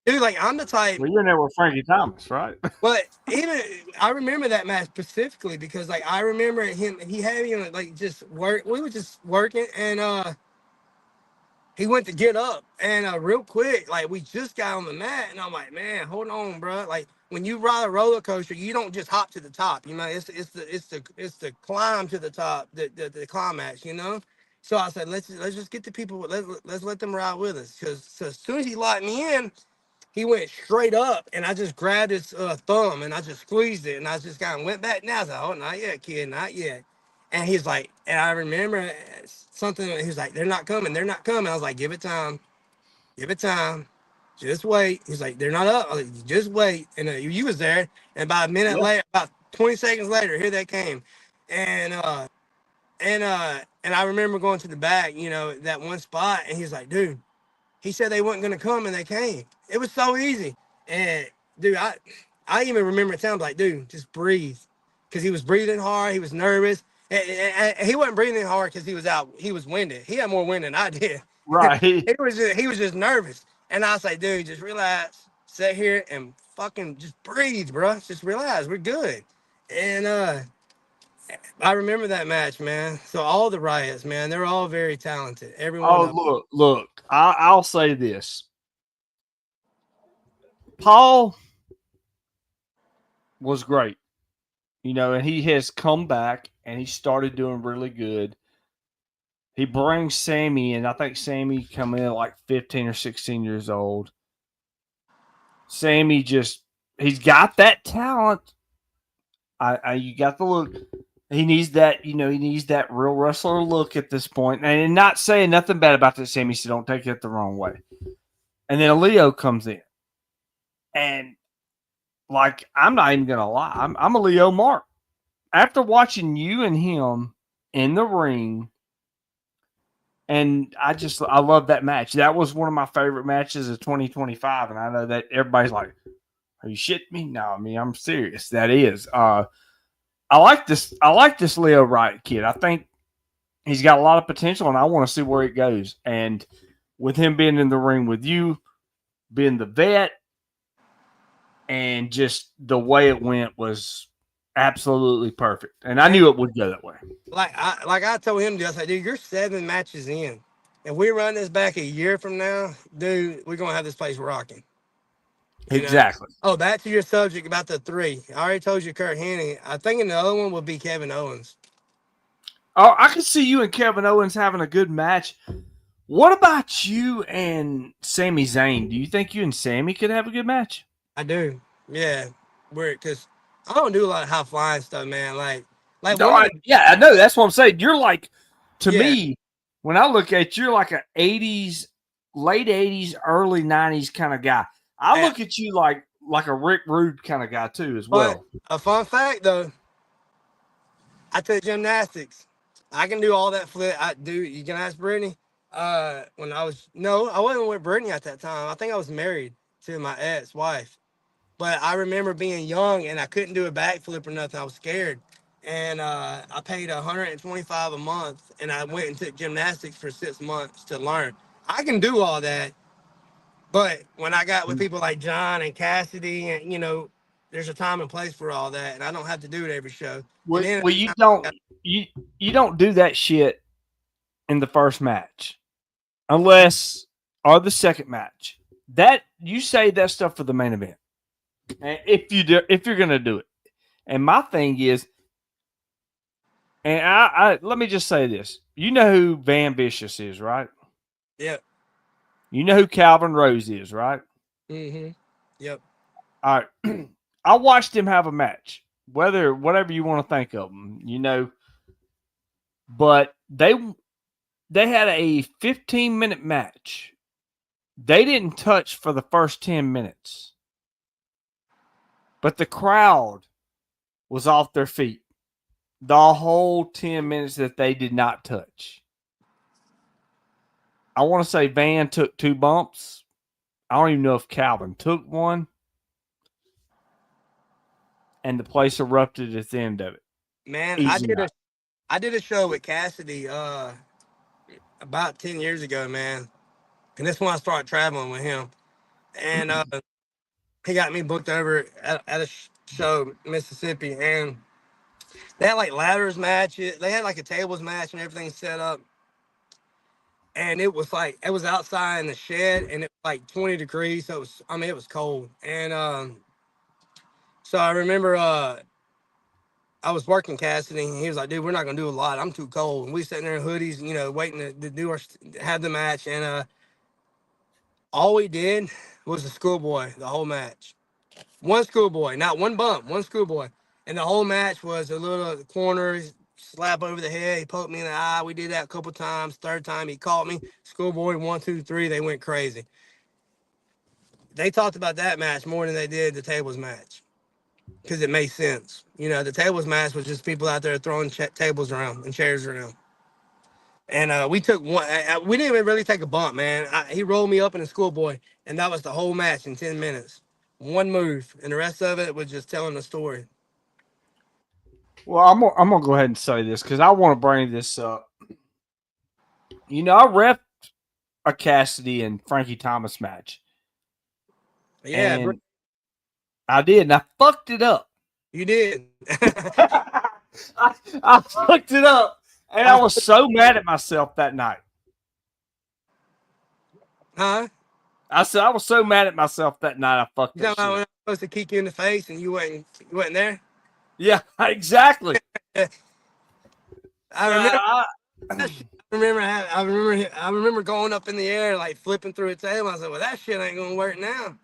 dude, like, I'm the type, Well, you're in there with Frankie Thomas, right? but even, I remember that match specifically because, like, I remember he had me, like, just work, we were just working, and, he went to get up and real quick, like we just got on the mat, and I'm like, man, hold on, bro. Like when you ride a roller coaster, you don't just hop to the top. It's the climb to the top, the climax. So I said, let's just get the people. Let's let them ride with us, because as soon as he locked me in, he went straight up, and I just grabbed his thumb and I just squeezed it, and I just kind of went back down. I was like, oh, not yet, kid, not yet. And he's like, and I remember something. He's like, they're not coming, they're not coming. I was like, give it time, just wait. He's like, they're not up. I was like, just wait. And you was there, and about a minute Yeah. later, about 20 seconds later, here they came, and and I remember going to the back, that one spot, and he's like, dude. He said they weren't gonna come, and they came. It was so easy. And dude, I even remember telling him, like, dude, just breathe, because he was breathing hard. He was nervous, and he wasn't breathing hard because he was out. He was winded. He had more wind than I did. Right. He was just nervous. And I was like, dude, just relax, sit here, and fucking just breathe, bro. Just relax. We're good. And I remember that match, man. So all the riots, man, they're all very talented. Every one Oh, of them. look. I'll say this. Paul was great, and he has come back and he started doing really good. He brings Sammy in. I think Sammy come in at like 15 or 16 years old. Sammy he's got that talent. You got the look. He needs that, he needs that real wrestler look at this point. And not saying nothing bad about this, Sammy, so don't take it the wrong way. And then Leo comes in. And like, I'm not even gonna lie, I'm a Leo Mark. After watching you and him in the ring, and I love that match. That was one of my favorite matches of 2025, and I know that everybody's like, "Are you shitting me?" No, I mean I'm serious. That is. I like this. I like this Leo Wright kid. I think he's got a lot of potential, and I want to see where it goes. And with him being in the ring with you, being the vet, and just the way it went was absolutely perfect. And I knew it would go that way. Like I told him, dude, I said, dude, you're 7 matches in. If we run this back a year from now, dude, we're gonna have this place rocking. You know. Exactly. Oh, back to your subject about the 3. I already told you Kurt Hennig. I think the other one would be Kevin Owens. Oh, I can see you and Kevin Owens having a good match. What about you and Sami Zayn? Do you think you and Sammy could have a good match? I do. Yeah. Weird, because I don't do a lot of high flying stuff, man. Like No, one of the yeah, I know. That's what I'm saying. You're like, to yeah. me, when I look at you, you're like a '80s, late '80s, early '90s kind of guy. I And, look at you like a Rick Rude kind of guy too, as but well. a fun fact though, I took gymnastics. I can do all that flip. I do. You can ask Brittany. When I was no, I wasn't with Brittany at that time. I think I was married to my ex-wife. But I remember being young and I couldn't do a backflip or nothing. I was scared, and I paid 125 a month, and I went and took gymnastics for 6 months to learn. I can do all that, but when I got with people like John and Cassidy, and there's a time and place for all that, and I don't have to do it every show. And then Well, you don't do that shit in the first match. unless or the second match. That you say that stuff for the main event, and if you're gonna do it. And my thing is, and I let me just say this: you know who Van Vicious is, right? Yep. You know who Calvin Rose is, right? Mm-hmm. Yep. All right. I watched him have a match, whatever you want to think of them, but they had a 15-minute match. They didn't touch for the first 10 minutes. But the crowd was off their feet the whole 10 minutes that they did not touch. I want to say Van took 2 bumps. I don't even know if Calvin took one. And the place erupted at the end of it. Man, Easy night. I did a show with Cassidy about 10 years ago, man. And that's when I started traveling with him. And he got me booked over at a show in Mississippi. And they had like ladders matches. They had like a tables match and everything set up. And it was outside in the shed and it was like 20 degrees. So it was cold. And so I remember I was working Cassidy and he was like, dude, we're not going to do a lot. I'm too cold. And we sitting there in hoodies, waiting to do have the match. And all we did was the schoolboy the whole match. One schoolboy, not one bump, one schoolboy. And the whole match was a little corner slap over the head. He poked me in the eye. We did that a couple times. Third time he caught me. Schoolboy 1, 2, 3. They went crazy. They talked about that match more than they did the tables match because it made sense. The tables match was just people out there throwing tables around and chairs around. And we took one. We didn't even really take a bump, man. He rolled me up in a schoolboy, and that was the whole match in 10 minutes. One move, and the rest of it was just telling the story. Well, I'm gonna go ahead and say this because I want to bring this up. I ref a Cassidy and Frankie Thomas match. Yeah, and I did, and I fucked it up. you did. I fucked it up, and I was so mad at myself that night. Huh? I said I was so mad at myself that night. I fucked You that talking about when I shit. was supposed to kick you in the face and you wasn't there? Yeah, exactly. I remember. I remember going up in the air like flipping through a table. I said, "Well, that shit ain't gonna work now."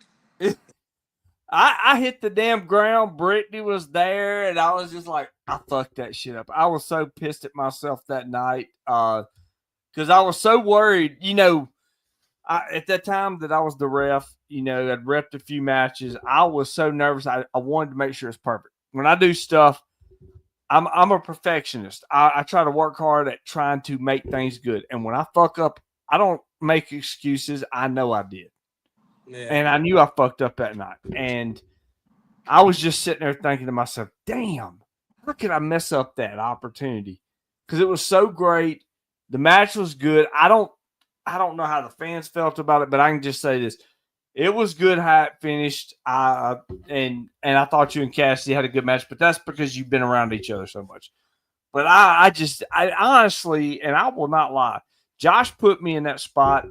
I hit the damn ground. Brittany was there, and I was just like, I fucked that shit up. I was so pissed at myself that night because I was so worried. At that time that I was the ref, I'd repped a few matches. I was so nervous. I wanted to make sure it's perfect. When I do stuff, I'm a perfectionist. I try to work hard at trying to make things good. And when I fuck up, I don't make excuses. I know I did. Yeah. And I knew I fucked up that night. And I was just sitting there thinking to myself, damn, how could I mess up that opportunity? Because it was so great. The match was good. I don't know how the fans felt about it, but I can just say this. It was good how it finished. And I thought you and Cassidy had a good match, but that's because you've been around each other so much. But I honestly, and I will not lie, Josh put me in that spot,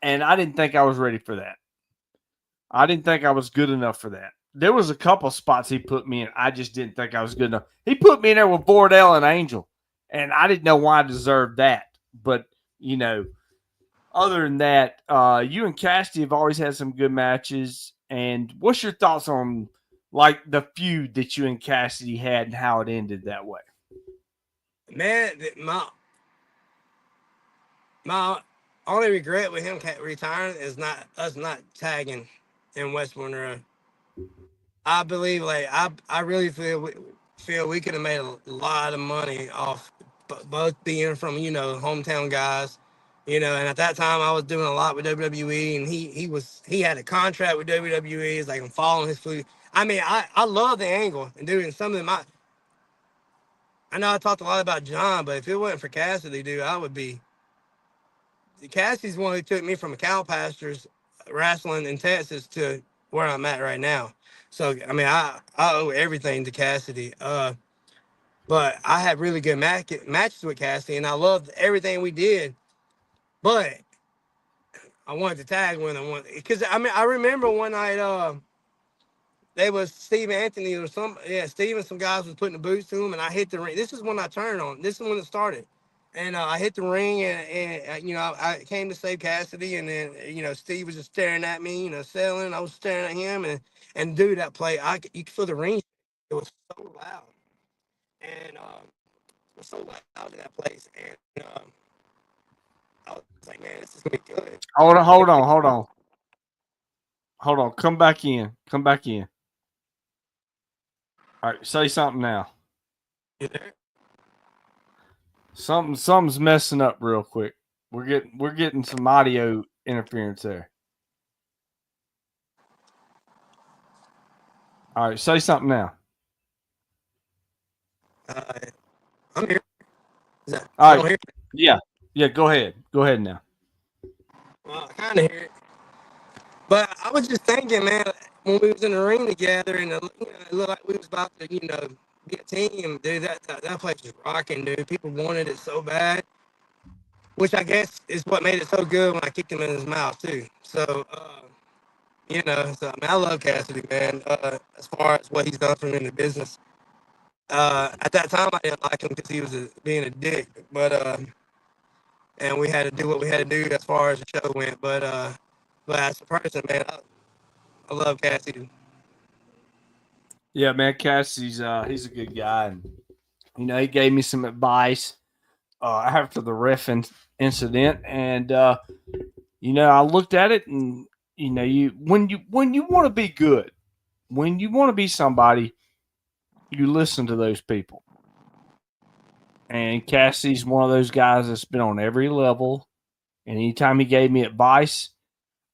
and I didn't think I was ready for that. I didn't think I was good enough for that. There was a couple spots he put me in. I just didn't think I was good enough. He put me in there with Bordell and Angel, and I didn't know why I deserved that. But, other than that, you and Cassidy have always had some good matches. And what's your thoughts on, like, the feud that you and Cassidy had and how it ended that way? Man, my only regret with him retiring is not us not tagging in West Monroe. I believe, like, I really feel we could have made a lot of money off both being from hometown guys, and at that time I was doing a lot with WWE, and he had a contract with WWE. It's like I'm following his food. I mean, I love the angle and doing something. I know I talked a lot about John, but if it wasn't for Cassidy, dude, I would be. Cassidy's one who took me from a cow pastures wrestling in Texas to where I'm at right now. So I mean, I owe everything to Cassidy. But I had really good matches with Cassidy, and I loved everything we did. but I wanted to tag with him because I remember one night they was Steve Anthony or Steve and some guys was putting the boots to him, and I hit the ring. This is when I turned on. This is when it started. And I hit the ring, and I came to save Cassidy, and then Steve was just staring at me, selling. I was staring at him, and dude, that play, you could feel the ring. It was so loud, and it was so loud in that place, and I was like, man, this is gonna be good. Hold on. Come back in. All right, say something now. You there? Something's messing up real quick. We're getting some audio interference there. All right, say something now. I'm here. All right. Yeah. Go ahead now. Well, I kind of hear it. But I was just thinking, man, when we was in the ring together, and it looked like we was about to, be a team, dude. That place was rocking, dude. People wanted it so bad, which I guess is what made it so good when I kicked him in his mouth too. So, I love Cassidy, man. As far as what he's done for me in the business, at that time I didn't like him because he was being a dick, but and we had to do what we had to do as far as the show went, but as a person, man, I love Cassidy. Yeah, man, Cassidy's he's a good guy, and he gave me some advice after the ref incident, and I looked at it, and when you want to be good, when you want to be somebody, you listen to those people. And Cassie's one of those guys that's been on every level. And anytime he gave me advice,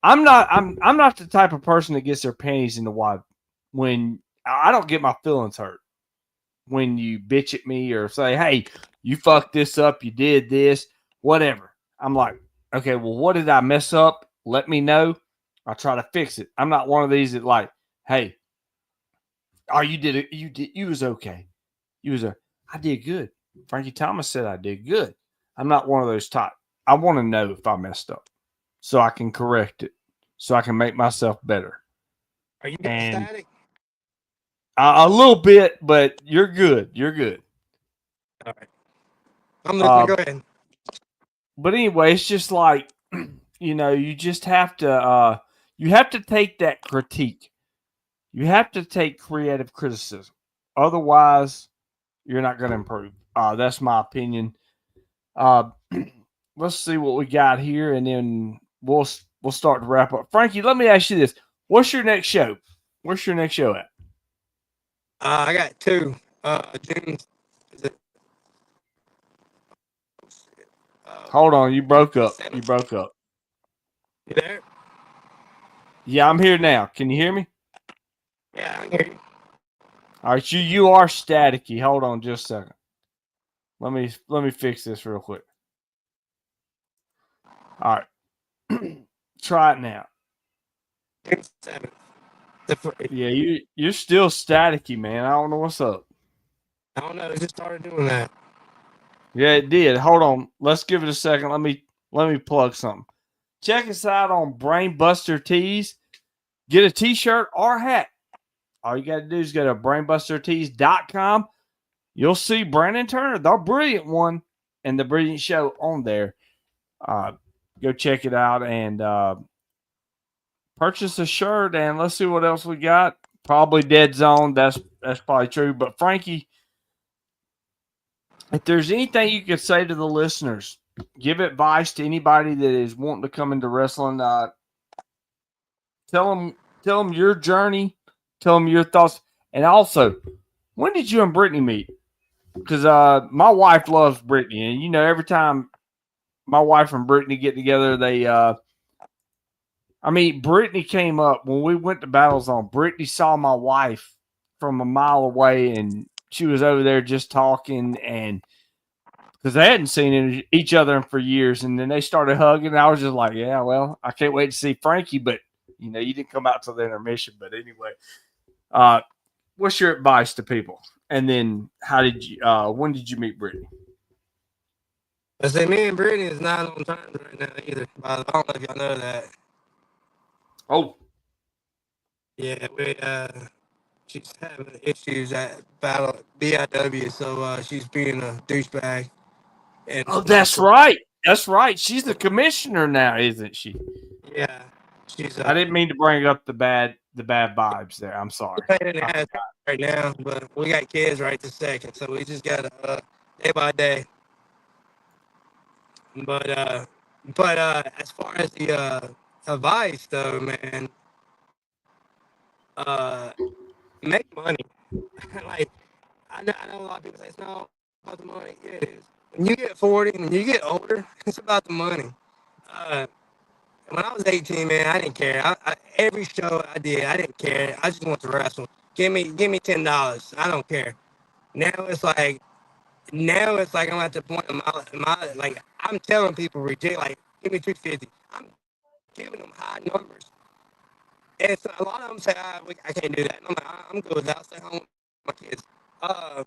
I'm not the type of person that gets their panties in the wad. When I don't get my feelings hurt when you bitch at me or say, "Hey, you fucked this up, you did this, whatever." I'm like, okay, well, what did I mess up? Let me know. I'll try to fix it. I'm not one of these that like, hey, you did it. You was okay. I did good. Frankie Thomas said I did good. I'm not one of those type. I want to know if I messed up so I can correct it, so I can make myself better. Are you getting static? A little bit, but you're good. All right. I'm listening. Go ahead. But anyway, it's just like, you just have to take that critique. You have to take creative criticism. Otherwise, you're not going to improve. That's my opinion. Let's see what we got here, and then we'll start to wrap up. Frankie, let me ask you this: what's your next show? Where's your next show at? I got two. June. Hold on, you broke up. You there? Yeah, I'm here now. Can you hear me? Yeah, I can hear you. All right, you are staticky. Hold on just a second. Let me fix this real quick. All right. Try it now. June 7th. Yeah, you're still staticky, man. I don't know what's up. I don't know. It just started doing that. Yeah, it did. Hold on. Let's give it a second. Let me plug something. Check us out on Brainbuster Tees. Get a t-shirt or a hat. All you got to do is go to brainbustertees.com. You'll see Brandon Turner, the brilliant one, and the brilliant show on there. Go check it out and purchase a shirt, and let's see what else we got. Probably Dead Zone. That's probably true. But Frankie, if there's anything you could say to the listeners, give advice to anybody that is wanting to come into wrestling. Tell them your journey. Tell them your thoughts. And also, when did you and Brittany meet? Because my wife loves Brittany. And, every time my wife and Brittany get together, Brittany came up when we went to Battle Zone. Brittany saw my wife from a mile away, and she was over there just talking, and because they hadn't seen each other for years, and then they started hugging. And I was just like, yeah, well, I can't wait to see Frankie, but you didn't come out till the intermission. But anyway, what's your advice to people? And then when did you meet Brittany? I say me and Brittany is not on terms right now either. I don't know if y'all know that. Oh, Yeah, she's having issues at Battle BIW, so she's being a douchebag and oh, so not that's so. right. That's right. She's the commissioner now, isn't she? Yeah, she's I didn't mean to bring up the bad vibes there. I'm sorry. pain in I the ass forgot. right now, but we got kids right this second, so we just gotta day by day. But as far as the advice though, man, uh, make money. Like I know a lot of people say it's not about the money. Yeah, it is. When you get 40 and you get older, it's about the money. Uh, when I was 18, man, I didn't care. Every show I did, I didn't care. I just want to wrestle. Give me $10. I don't care. Now it's like I'm at the point in my like I'm telling people reject like give me 350. I'm giving them high numbers. And so a lot of them say I can't do that. And I'm like I'm good with that. I'll stay home with my kids. Uh,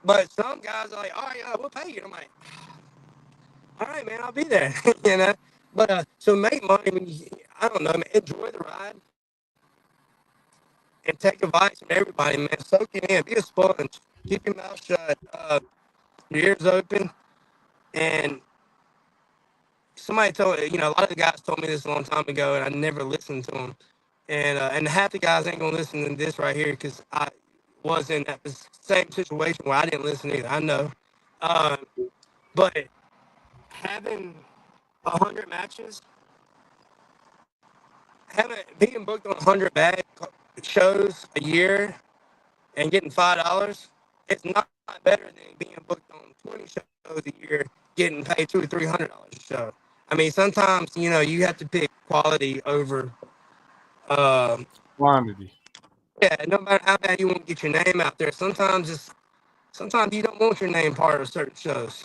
but some guys are like, all right, we'll pay you. I'm like, all right, man, I'll be there. you know. But so make money when I don't know, man, enjoy the ride and take advice from everybody, man. Soak it in, be a sponge, keep your mouth shut, your ears open, and somebody told a lot of the guys told me this a long time ago, and I never listened to them. And half the guys ain't gonna listen to this right here because I was in that same situation where I didn't listen either. I know, uh, but having 100 matches, having being booked on 100 bad shows a year and getting $5, it's not better than being booked on 20 shows a year, getting paid $200 or $300 a show. I mean, sometimes you have to pick quality over. Um, Quantity. yeah, no matter how bad you want to get your name out there, sometimes you don't want your name part of certain shows.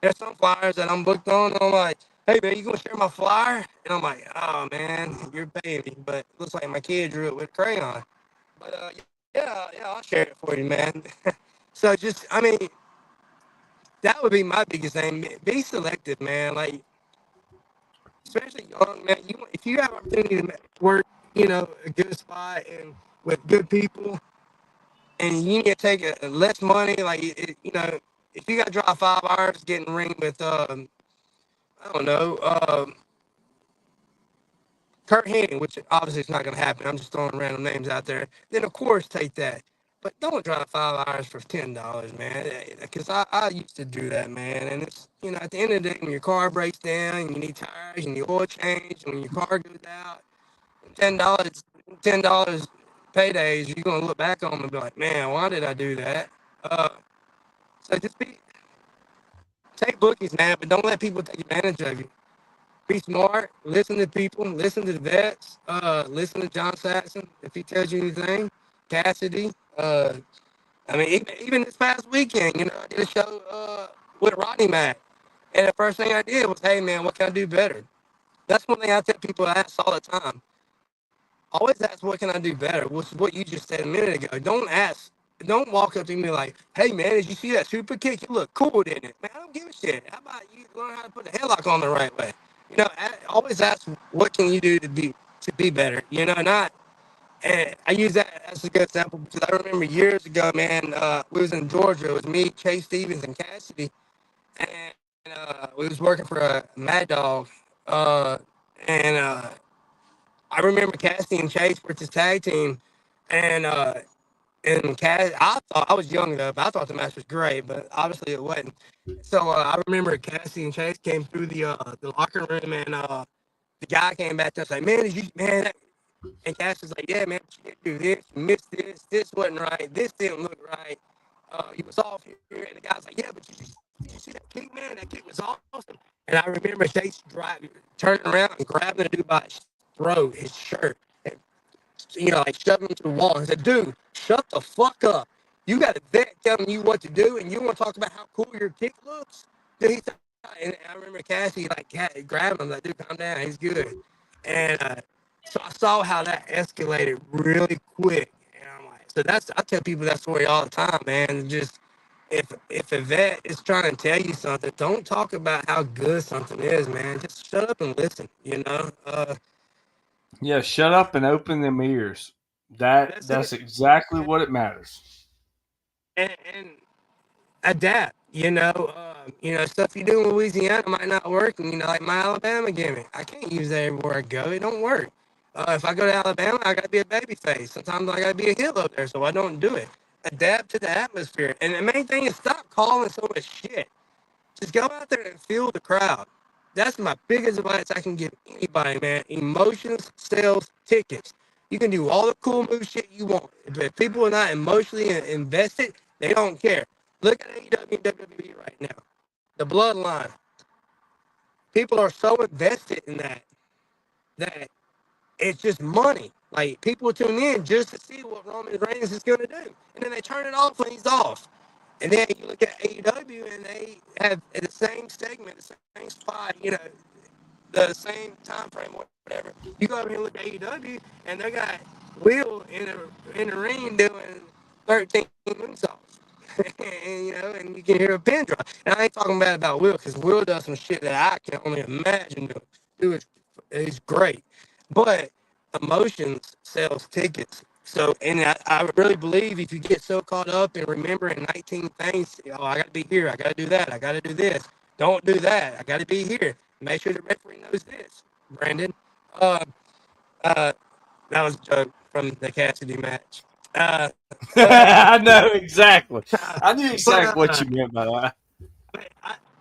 There's some flyers that I'm booked on. And I'm like, hey man, you gonna share my flyer? And I'm like, oh man, you're paying me, but it looks like my kid drew it with a crayon. But yeah, I'll share it for you, man. So just, I mean, that would be my biggest thing. Be selective, man. Like, especially young, man. If you have opportunity to work, a good spot and with good people, and you need to take less money, like, if you got to drive 5 hours getting ring with, I don't know, Kurt Hennig, which obviously is not going to happen. I'm just throwing random names out there. Then of course take that, but don't drive 5 hours for $10, man. Because I used to do that, man. And it's at the end of the day, when your car breaks down, and you need tires, and the oil change, and when your car goes out, $10 paydays, you're gonna look back on them and be like, man, why did I do that? Uh, so just take bookies, man, but don't let people take advantage of you. Be smart. Listen to people. Listen to the vets. Listen to John Saxon if he tells you anything. Cassidy. I mean, even this past weekend, I did a show with Rodney Mack, and the first thing I did was, "Hey, man, what can I do better?" That's one thing I tell people I ask all the time. Always ask, "What can I do better?" Which is what you just said a minute ago. Don't ask. Don't walk up to me like, "Hey, man, did you see that super kick? You look cool, didn't it?" Man, I don't give a shit. How about you learn how to put the headlock on the right way? Always ask, "What can you do to be better?" Not. And I use that as a good example because I remember years ago, man, we was in Georgia. It was me, Chase Stevens, and Cassidy, and we was working for a Mad Dog, uh, and I remember Cassidy and Chase were this tag team, and I thought I was young though, but I thought the match was great, but obviously it wasn't. So I remember Cassidy and Chase came through the locker room, and the guy came back to us like, "Man, did you man?" And Cassidy's like, "Yeah, man, but you didn't do this, you missed this, this wasn't right, this didn't look right. You was off here." And the guy's like, "Yeah, but did you see that kick, man? That kick was awesome." And I remember Chase turning around and grabbing the dude by his throat, his shirt, and like shoving him to the wall and said, "Dude, shut the fuck up. You got a vet telling you what to do, and you want to talk about how cool your kick looks?" Dude, and I remember Cassie grabbing him like, "Dude, calm down. He's good." And so I saw how that escalated really quick. And I'm like, so I tell people that story all the time, man. Just if a vet is trying to tell you something, don't talk about how good something is, man. Just shut up and listen. You know, Yeah, shut up and open them ears. that's That's it. exactly what it matters. And adapt. Stuff you do in Louisiana might not work. And, like my Alabama gimmick, I can't use that everywhere I go. It don't work. If I go to Alabama, I got to be a baby face. Sometimes I got to be a heel up there, so I don't do it. Adapt to the atmosphere. And the main thing is stop calling so much shit. Just go out there and feel the crowd. That's my biggest advice I can give anybody, man. Emotions, sales, tickets. You can do all the cool move shit you want. But if people are not emotionally invested, they don't care. Look at AEW and WWE right now. The bloodline. People are so invested in that it's just money. Like people tune in just to see what Roman Reigns is gonna do. And then they turn it off when he's off. And then you look at AEW and they have the same segment, the same spot, the same time frame, whatever. You go over here and look at AEW and they got Will in the ring doing 13 moonsaults. and you can hear a pin drop. And I ain't talking bad about Will because Will does some shit that I can only imagine doing. Dude is great. But emotions sells tickets. So, and I really believe if you get so caught up in remembering 19 things, oh, I got to be here, I got to do that, I got to do this. Don't do that. I got to be here. Make sure the referee knows this. Brandon, uh, uh, that was a joke from the Cassidy match. Uh, but, I know exactly. I knew but, exactly what you meant by that.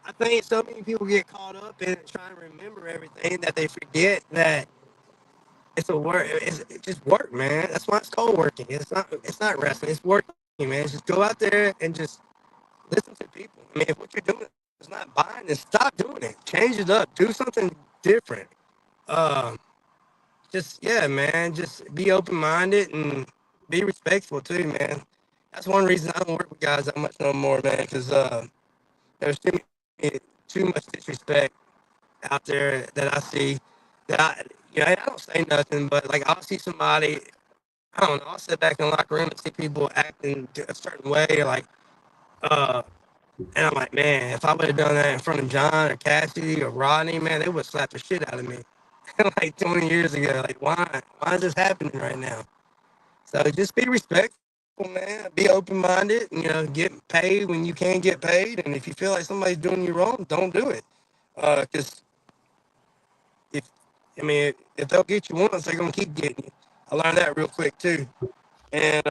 I think so many people get caught up in trying to remember everything that they forget that it's a work. It's just work, man. That's why it's called working. It's not wrestling. It's working, man. Just go out there and just listen to people. I mean, if what you're doing is not buying, then stop doing it. Change it up. Do something different. Um, just yeah, man. Just be open minded and be respectful too, man. That's one reason I don't work with guys that much no more, man. Because there's too much disrespect out there that I see. That I don't say nothing, but like I'll see somebody. I don't know. I'll sit back in the locker room and see people acting a certain way, like and I'm like, man, if I would have done that in front of John or Cassidy or Rodney, man, they would slap the shit out of me. Like 20 years ago. Like, why? Why is this happening right now? So just be respectful, man. Be open minded. Get paid when you can get paid. And if you feel like somebody's doing you wrong, don't do it. Because if if they'll get you once, they're gonna keep getting you. I learned that real quick too. And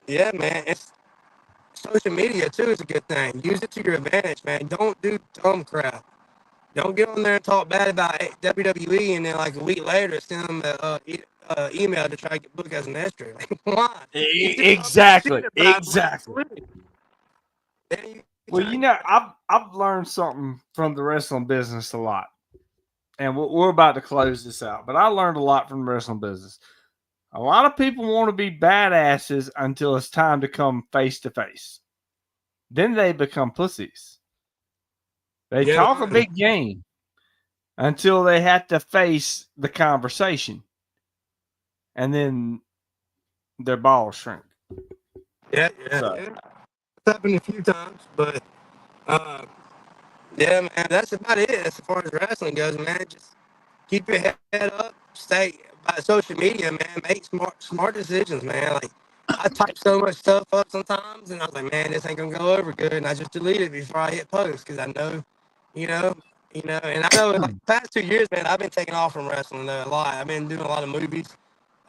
yeah, man, it's social media too is a good thing. Use it to your advantage, man. Don't do dumb crap. Don't get on there and talk bad about WWE and then like a week later send them an email to try to get booked as an extra. Like, why? You just talk shit Exactly. about them last Exactly. week. Then you Well, try to get I've learned something from the wrestling business a lot, and we're about to close this out. But I learned a lot from the wrestling business. A lot of people want to be badasses until it's time to come face to face. Then they become pussies. They yeah, talk a big game until they have to face the conversation, and then their balls shrink. yeah. So, It's happened a few times, but uh, yeah, man, that's about it as far as wrestling goes, man. Just keep your head up, stay by social media, man. Make smart decisions, man. Like I type so much stuff up sometimes, and I was like, man, this ain't gonna go over good, and I just delete it before I hit post because I know, you know, and I know like the past 2 years, man, I've been taking off from wrestling a lot. I've been doing a lot of movies,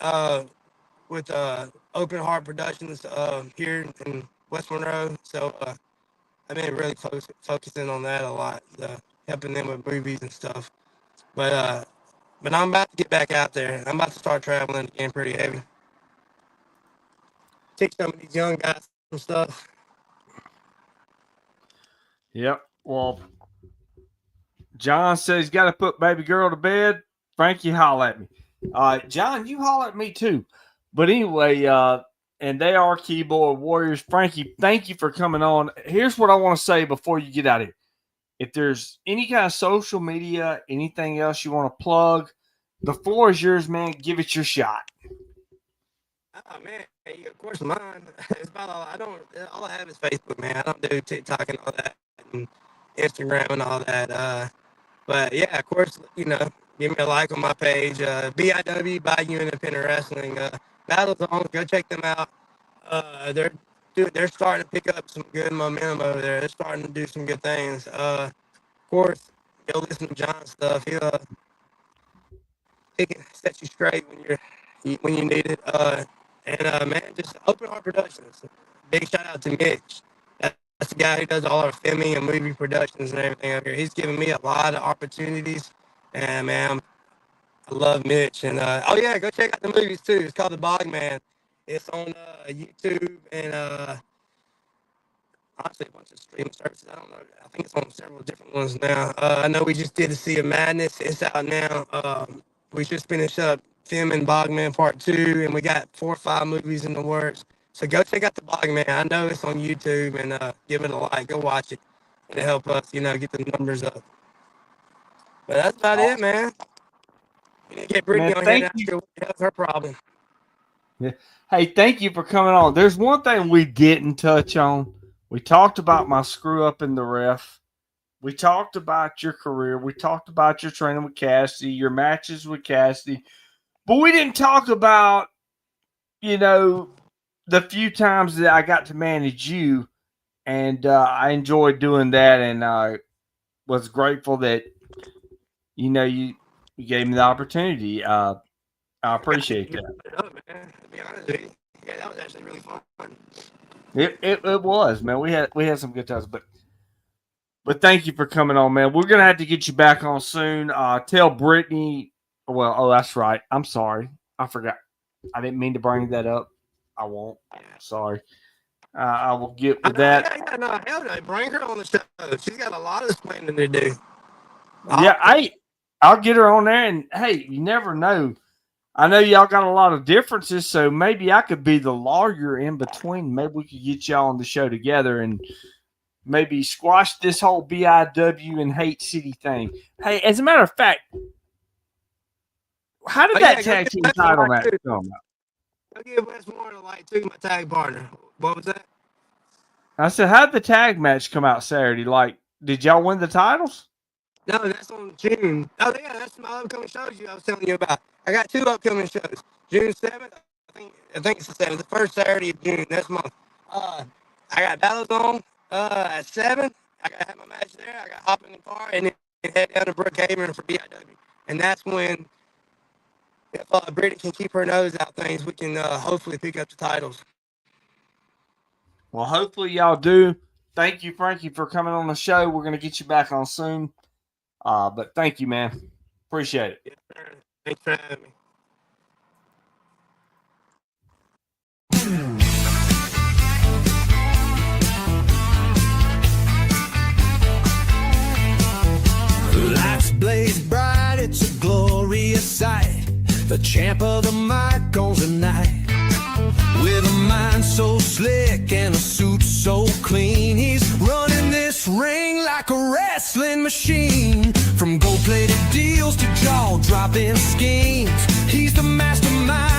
uh, with Open Heart Productions here in West Monroe, so I've been really focusing on that a lot, helping them with movies and stuff. But I'm about to get back out there. I'm about to start traveling again pretty heavy. Teach some of these young guys some stuff. yep. Well, John says he's got to put baby girl to bed. Frankie, holla at me. John, you holler at me too. But anyway, and they are keyboard warriors. Frankie, thank you for coming on. Here's what I want to say before you get out of here. If there's any kind of social media, anything else you want to plug, the floor is yours, man. Give it your shot. Oh man, of course mine. It's about all I have is Facebook, man. I don't do TikTok and all that, and Instagram and all that. But yeah, of course, give me a like on my page. BIW Bayou Independent Wrestling. Battle Zones, go check them out. They're they're starting to pick up some good momentum over there. They're starting to do some good things. Of course, go listen to John's stuff. He can set you straight when you need it. Man, just Open Heart Productions. Big shout out to Mitch. That's the guy who does all our filming and movie productions and everything up here. He's given me a lot of opportunities, and man, I love Mitch. And oh yeah, go check out the movies too. It's called The Bogman. It's on YouTube and honestly a bunch of streaming services. I don't know. I think it's on several different ones now. I know we just did The Sea of Madness. It's out now. We just finished up filming Bogman Part 2, and we got 4 or 5 movies in the works. So go check out The Bogman. I know it's on YouTube, and give it a like. Go watch it. It'll help us, get the numbers up. But that's about it, man. We need to get Brittany on here and ask her what the hell's her problem. Yeah. Hey, thank you for coming on. There's one thing we didn't touch on. We talked about my screw up in the ref. We talked about your career. We talked about your training with Cassidy, your matches with Cassidy. But we didn't talk about, the few times that I got to manage you. And I enjoyed doing that, and I was grateful that, you gave me the opportunity. I appreciate that. To be honest with you. Yeah, that was actually really fun. It was, man. We had some good times, but thank you for coming on, man. We're gonna have to get you back on soon. Tell Brittany. Well, oh, that's right. I'm sorry. I forgot. I didn't mean to bring that up. I won't. Sorry. I will get with that. No, hell no. Bring her on the show. She's got a lot of explaining to do. I'll get her on there, and hey, you never know. I know y'all got a lot of differences, so maybe I could be the lawyer in between. Maybe we could get y'all on the show together and maybe squash this whole BIW and Hate City thing. Hey, as a matter of fact, how did that tag team title match come out? I'll give Westmore to like to my tag partner. What was that? I said, how did the tag match come out Saturday? Like, did y'all win the titles? No, that's on June. Oh, yeah, that's my upcoming shows I was telling you about. I got 2 upcoming shows. June 7th, I think it's the 7th, the first Saturday of June, next month. I got Battle Zone at 7. I got to have my match there. I got to hop in the car and then head down to Brookhaven for BIW. And that's when, if Brittany can keep her nose out things, we can hopefully pick up the titles. Well, hopefully y'all do. Thank you, Frankie, for coming on the show. We're going to get you back on soon. But thank you, man. Appreciate it. Yes, sir. Thanks for having me. Lights blaze bright, it's a glorious sight. The champ of the mic owns the night. With a mind so slick and a suit so clean, he's running this ring like a wrestling machine. From gold-plated deals to jaw-dropping schemes, he's the mastermind